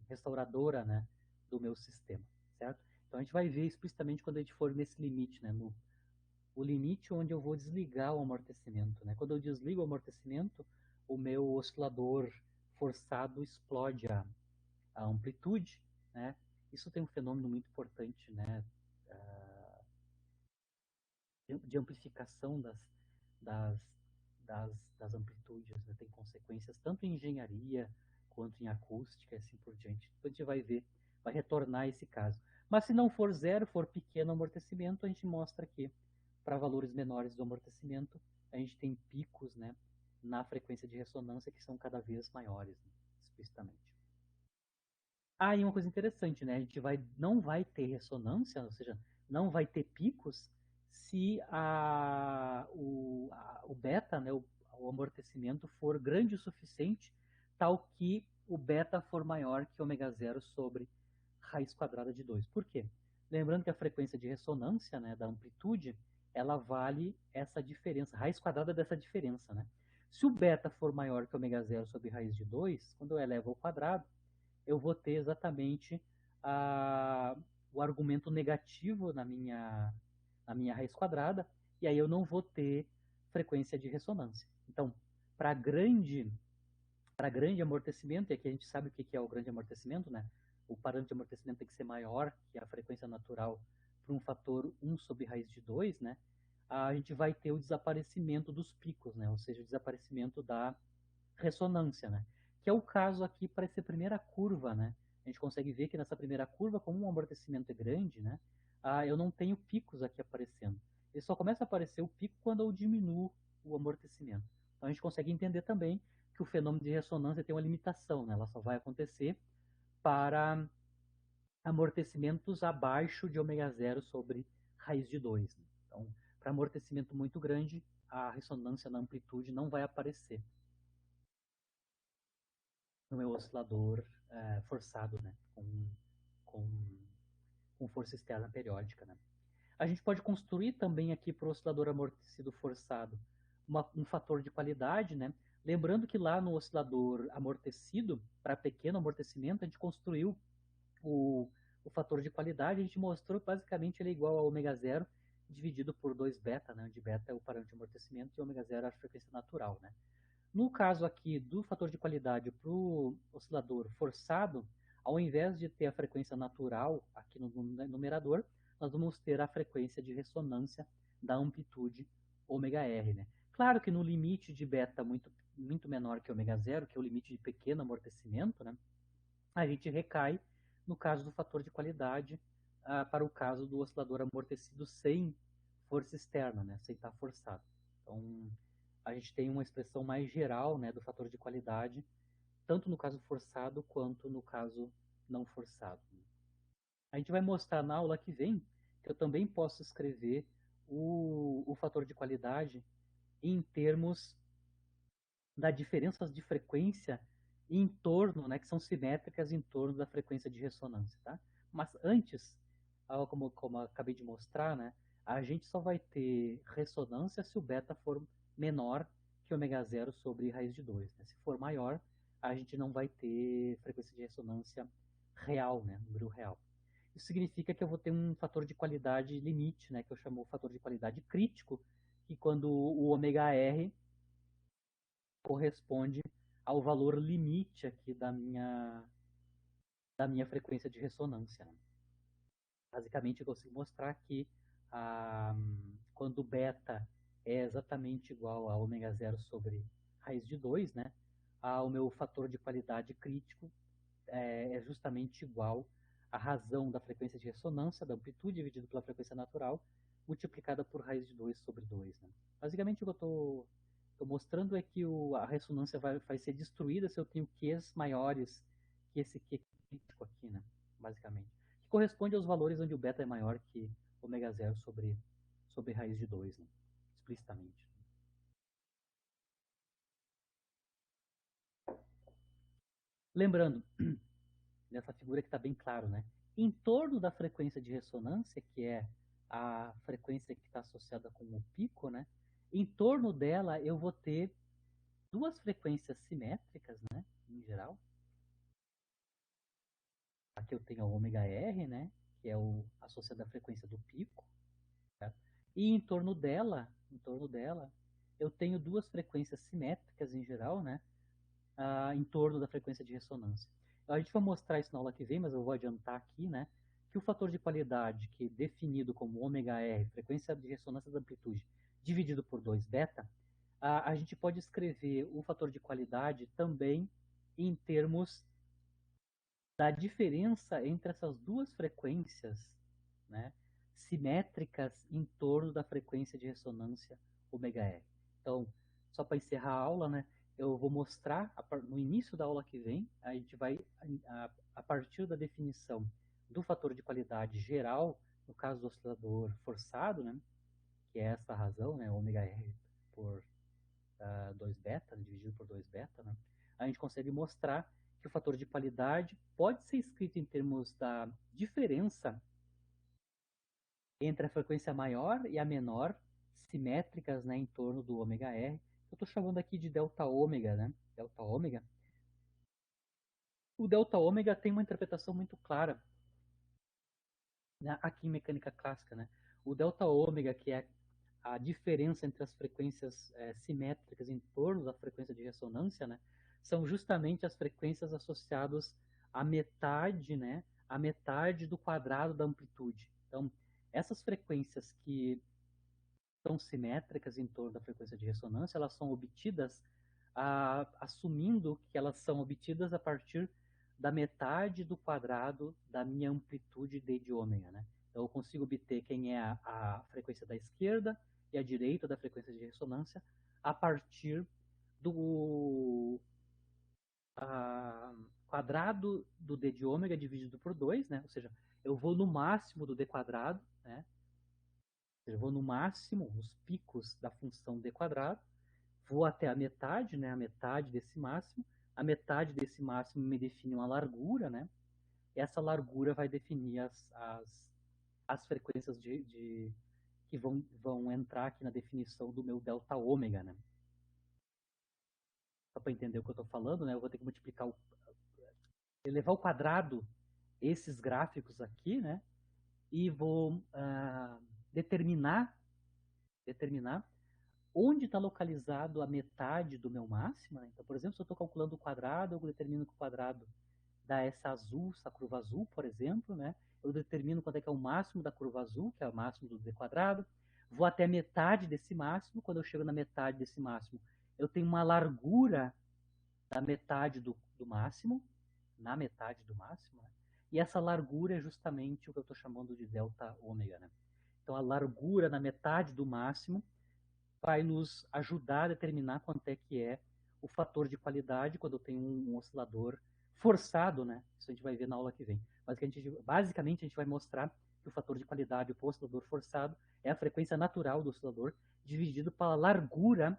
restauradora, né, do meu sistema, certo? Então a gente vai ver explicitamente quando a gente for nesse limite, né, no o limite onde eu vou desligar o amortecimento, né? Quando eu desligo o amortecimento, o meu oscilador forçado explode a amplitude, né? Isso tem um fenômeno muito importante, né, de amplificação das, das amplitudes, né? Tem consequências tanto em engenharia quanto em acústica e assim por diante. Depois a gente vai ver, vai retornar esse caso. Mas se não for zero, for pequeno amortecimento, a gente mostra que para valores menores do amortecimento, a gente tem picos, né, na frequência de ressonância que são cada vez maiores, né, explicitamente. Ah, e uma coisa interessante, né? A gente não vai ter ressonância, ou seja, não vai ter picos se o beta, né, o amortecimento for grande o suficiente, tal que o beta for maior que ômega zero sobre raiz quadrada de 2. Por quê? Lembrando que a frequência de ressonância, né, da amplitude, ela vale essa diferença, raiz quadrada dessa diferença, né? Se o beta for maior que ômega zero sobre raiz de 2, quando eu elevo ao quadrado, eu vou ter exatamente o argumento negativo na minha raiz quadrada, e aí eu não vou ter frequência de ressonância. Então, para grande amortecimento, e aqui a gente sabe o que é o grande amortecimento, né? O parâmetro de amortecimento tem que ser maior que a frequência natural para um fator 1 sobre raiz de 2, né? A gente vai ter o desaparecimento dos picos, né? Ou seja, o desaparecimento da ressonância, né? Que é o caso aqui para essa primeira curva, né? A gente consegue ver que nessa primeira curva, como o amortecimento é grande, né? Eu não tenho picos aqui aparecendo. Ele só começa a aparecer o pico quando eu diminuo o amortecimento. Então a gente consegue entender também que o fenômeno de ressonância tem uma limitação, né? Ela só vai acontecer para amortecimentos abaixo de ômega zero sobre raiz de 2. Né? Então, para amortecimento muito grande, a ressonância na amplitude não vai aparecer no meu oscilador forçado, né? Com, com força externa periódica. Né? A gente pode construir também aqui para o oscilador amortecido forçado um fator de qualidade, né? Lembrando que lá no oscilador amortecido, para pequeno amortecimento, a gente construiu o fator de qualidade, a gente mostrou que basicamente ele é igual a ômega zero dividido por 2 beta, né? Onde beta é o parâmetro de amortecimento e ômega zero é a frequência natural, né? No caso aqui do fator de qualidade para o oscilador forçado, ao invés de ter a frequência natural aqui no numerador, nós vamos ter a frequência de ressonância da amplitude ômega r. Né? Claro que no limite de beta muito menor que ômega zero, que é o limite de pequeno amortecimento, né, a gente recai no caso do fator de qualidade para o caso do oscilador amortecido sem força externa, né, sem estar forçado. Então, a gente tem uma expressão mais geral, né, do fator de qualidade, tanto no caso forçado quanto no caso não forçado. A gente vai mostrar na aula que vem que eu também posso escrever o fator de qualidade em termos das diferenças de frequência em torno, né, que são simétricas em torno da frequência de ressonância, tá? Mas antes, como eu acabei de mostrar, né, a gente só vai ter ressonância se o beta for menor que ômega zero sobre raiz de 2. Né? Se for maior, a gente não vai ter frequência de ressonância real, né, número real. isso significa que eu vou ter um fator de qualidade limite, né, que eu chamo o fator de qualidade crítico, que quando o ômega R corresponde ao valor limite aqui da minha frequência de ressonância, né? Basicamente, eu consigo mostrar que quando o beta é exatamente igual a ômega zero sobre raiz de 2, né, o meu fator de qualidade crítico é justamente igual à razão da frequência de ressonância, da amplitude dividido pela frequência natural, multiplicada por raiz de 2 sobre 2. Né? Basicamente, o que eu estou mostrando é que a ressonância vai ser destruída se eu tenho Qs maiores que esse Q crítico aqui, né? Basicamente. Que corresponde aos valores onde o beta é maior que ômega zero sobre raiz de 2, né? Explicitamente. Lembrando, nessa figura que está bem claro, né? Em torno da frequência de ressonância, que é a frequência que está associada com o pico, né? Em torno dela eu vou ter duas frequências simétricas, né? Em geral. Aqui eu tenho a ômega R, né? Que é associada à frequência do pico. Tá? E em torno dela, eu tenho duas frequências simétricas em geral, né? Em torno da frequência de ressonância. A gente vai mostrar isso na aula que vem, mas eu vou adiantar aqui, né, que o fator de qualidade, que é definido como ômega R, frequência de ressonância da amplitude, dividido por 2 beta, a gente pode escrever o fator de qualidade também em termos da diferença entre essas duas frequências, né, simétricas em torno da frequência de ressonância ômega R. Então, só para encerrar a aula, né, eu vou mostrar no início da aula que vem, a gente vai, a partir da definição do fator de qualidade geral, no caso do oscilador forçado, né, que é essa razão, né, ômega R por 2 beta, dividido por 2 beta, né, a gente consegue mostrar que o fator de qualidade pode ser escrito em termos da diferença entre a frequência maior e a menor, simétricas, né, em torno do ômega R. Eu estou chamando aqui de delta ômega, né? Delta ômega. O delta ômega tem uma interpretação muito clara, né, aqui em mecânica clássica, né? O delta ômega, que é a diferença entre as frequências simétricas em torno da frequência de ressonância, né, são justamente as frequências associadas à metade, né, à metade do quadrado da amplitude. Então, essas frequências que são simétricas em torno da frequência de ressonância, elas são obtidas assumindo que elas são obtidas a partir da metade do quadrado da minha amplitude d de ômega, né? Então eu consigo obter quem é a frequência da esquerda e a direita da frequência de ressonância a partir do quadrado do d de ômega dividido por 2, né? Ou seja, eu vou no máximo do d quadrado, né? Eu vou no máximo, os picos da função d quadrado, vou até a metade, né, a metade desse máximo. A metade desse máximo me define uma largura, né? E essa largura vai definir as frequências que vão entrar aqui na definição do meu delta ômega, né? Só para entender o que eu estou falando, né? Eu vou ter que multiplicar elevar ao quadrado esses gráficos aqui, né? E vou determinar onde está localizado a metade do meu máximo. Né? Então, por exemplo, se eu estou calculando o quadrado, eu determino que o quadrado dá essa azul, essa curva azul, por exemplo, né? Eu determino quanto é que é o máximo da curva azul, que é o máximo do d quadrado. Vou até a metade desse máximo. Quando eu chego na metade desse máximo, eu tenho uma largura da metade do máximo, na metade do máximo, né? E essa largura é justamente o que eu estou chamando de delta ômega, né? Então, a largura na metade do máximo vai nos ajudar a determinar quanto é que é o fator de qualidade quando eu tenho um oscilador forçado, né? Isso a gente vai ver na aula que vem. Basicamente, a gente vai mostrar que o fator de qualidade para o oscilador forçado é a frequência natural do oscilador dividido pela largura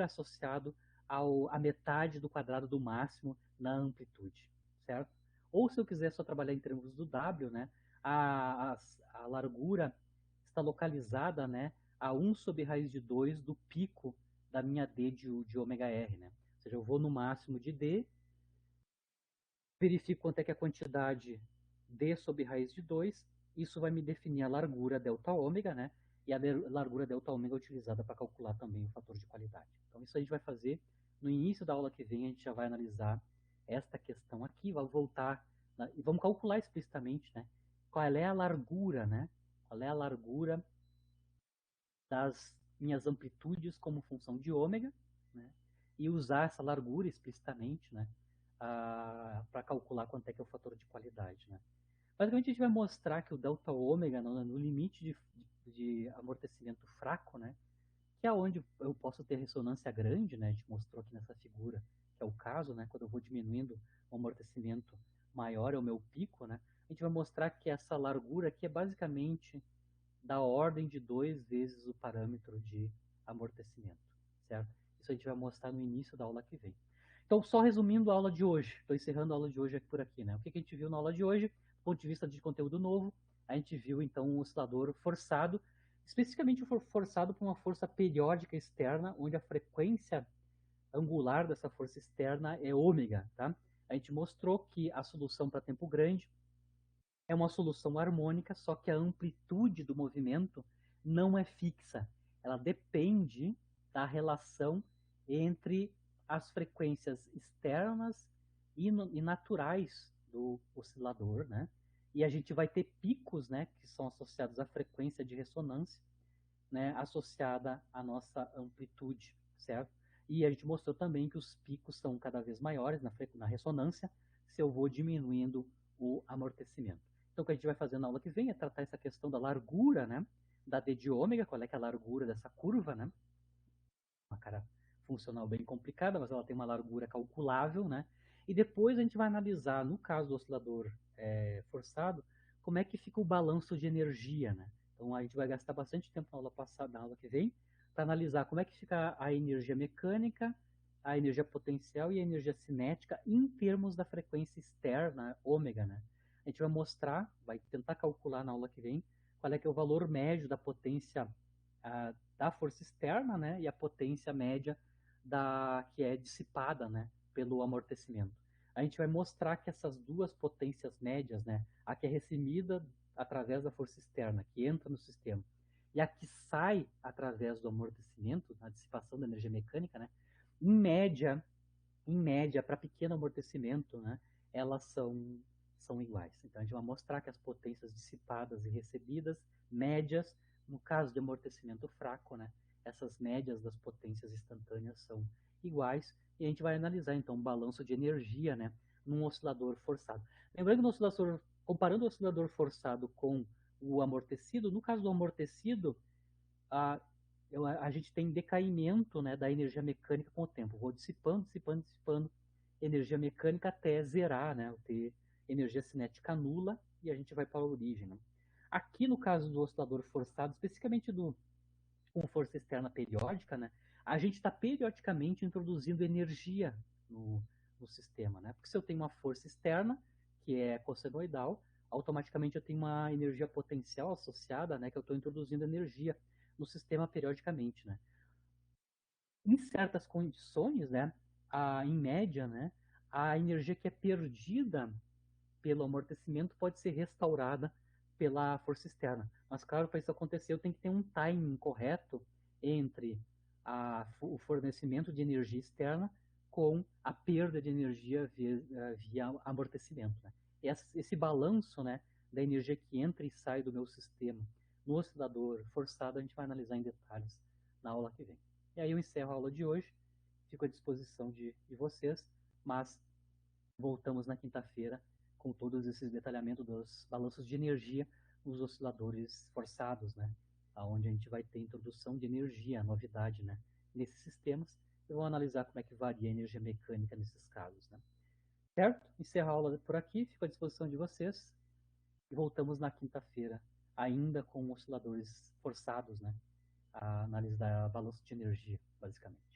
associado à metade do quadrado do máximo na amplitude, certo? Ou se eu quiser só trabalhar em termos do W, né, a largura está localizada, né, a 1 sobre raiz de 2 do pico da minha D de ômega R, né? Ou seja, eu vou no máximo de D, verifico quanto é que é a quantidade d sobre raiz de 2, isso vai me definir a largura delta ômega, né? E a largura delta ômega é utilizada para calcular também o fator de qualidade. Então isso a gente vai fazer no início da aula que vem, a gente já vai analisar esta questão aqui, vai voltar e vamos calcular explicitamente, né? Qual é a largura, né? Qual é a largura das minhas amplitudes como função de ômega, né? E usar essa largura explicitamente, né? Para calcular quanto é que é o fator de qualidade, né? Basicamente a gente vai mostrar que o delta ômega no limite de amortecimento fraco, né? Que é onde eu posso ter ressonância grande, né? A gente mostrou aqui nessa figura, que é o caso, né? Quando eu vou diminuindo o amortecimento maior é o meu pico, né? A gente vai mostrar que essa largura aqui é basicamente da ordem de 2 vezes o parâmetro de amortecimento, certo? Isso a gente vai mostrar no início da aula que vem. Então, só resumindo a aula de hoje, estou encerrando a aula de hoje aqui por aqui, né? O que a gente viu na aula de hoje, do ponto de vista de conteúdo novo, a gente viu então um oscilador forçado, especificamente forçado por uma força periódica externa, onde a frequência angular dessa força externa é ômega, tá? A gente mostrou que a solução para tempo grande é uma solução harmônica, só que a amplitude do movimento não é fixa. Ela depende da relação entre as frequências externas e naturais do oscilador, né? E a gente vai ter picos, né, que são associados à frequência de ressonância, né, associada à nossa amplitude, certo? E a gente mostrou também que os picos são cada vez maiores na ressonância se eu vou diminuindo o amortecimento. Então, o que a gente vai fazer na aula que vem é tratar essa questão da largura, né, da d de ômega, qual é que é a largura dessa curva, né? Uma cara funcional bem complicada, mas ela tem uma largura calculável, né? E depois a gente vai analisar, no caso do oscilador forçado, como é que fica o balanço de energia, né? Então a gente vai gastar bastante tempo na aula passada, na aula que vem, para analisar como é que fica a energia mecânica, a energia potencial e a energia cinética em termos da frequência externa, ômega, né? A gente vai mostrar, vai tentar calcular na aula que vem, qual é que é o valor médio da potência da força externa, né, e a potência média que é dissipada, né, pelo amortecimento. A gente vai mostrar que essas duas potências médias, né, a que é recebida através da força externa, que entra no sistema, e a que sai através do amortecimento, na dissipação da energia mecânica, né, em média, para pequeno amortecimento, né, elas são iguais. Então a gente vai mostrar que as potências dissipadas e recebidas, médias, no caso de amortecimento fraco, né, essas médias das potências instantâneas são iguais, e a gente vai analisar então o balanço de energia, né, num oscilador forçado. Lembrando que no oscilador, comparando o oscilador forçado com o amortecido, no caso do amortecido, a, a gente tem decaimento, né, da energia mecânica com o tempo. Vou dissipando, dissipando, dissipando energia mecânica até zerar, né, ter energia cinética nula, e a gente vai para a origem. Né? Aqui no caso do oscilador forçado, especificamente com força externa periódica, né, a gente está periodicamente introduzindo energia no sistema. Né? Porque se eu tenho uma força externa, que é cossenoidal, automaticamente eu tenho uma energia potencial associada, né, que eu estou introduzindo energia no sistema periodicamente. Né? Em certas condições, né, em média, né, a energia que é perdida pelo amortecimento pode ser restaurada pela força externa. Mas, claro, para isso acontecer, eu tenho que ter um timing correto entre o fornecimento de energia externa com a perda de energia via amortecimento. Né? Esse balanço, né, da energia que entra e sai do meu sistema no oscilador forçado, a gente vai analisar em detalhes na aula que vem. E aí eu encerro a aula de hoje, fico à disposição de vocês, mas voltamos na quinta-feira com todos esses detalhamentos dos balanços de energia nos osciladores forçados, né? Onde a gente vai ter introdução de energia, novidade, né? Nesses sistemas, e vamos analisar como é que varia a energia mecânica nesses casos, né? Certo? Encerro a aula por aqui, fico à disposição de vocês e voltamos na quinta-feira, ainda com osciladores forçados, né? A análise da balanço de energia, basicamente.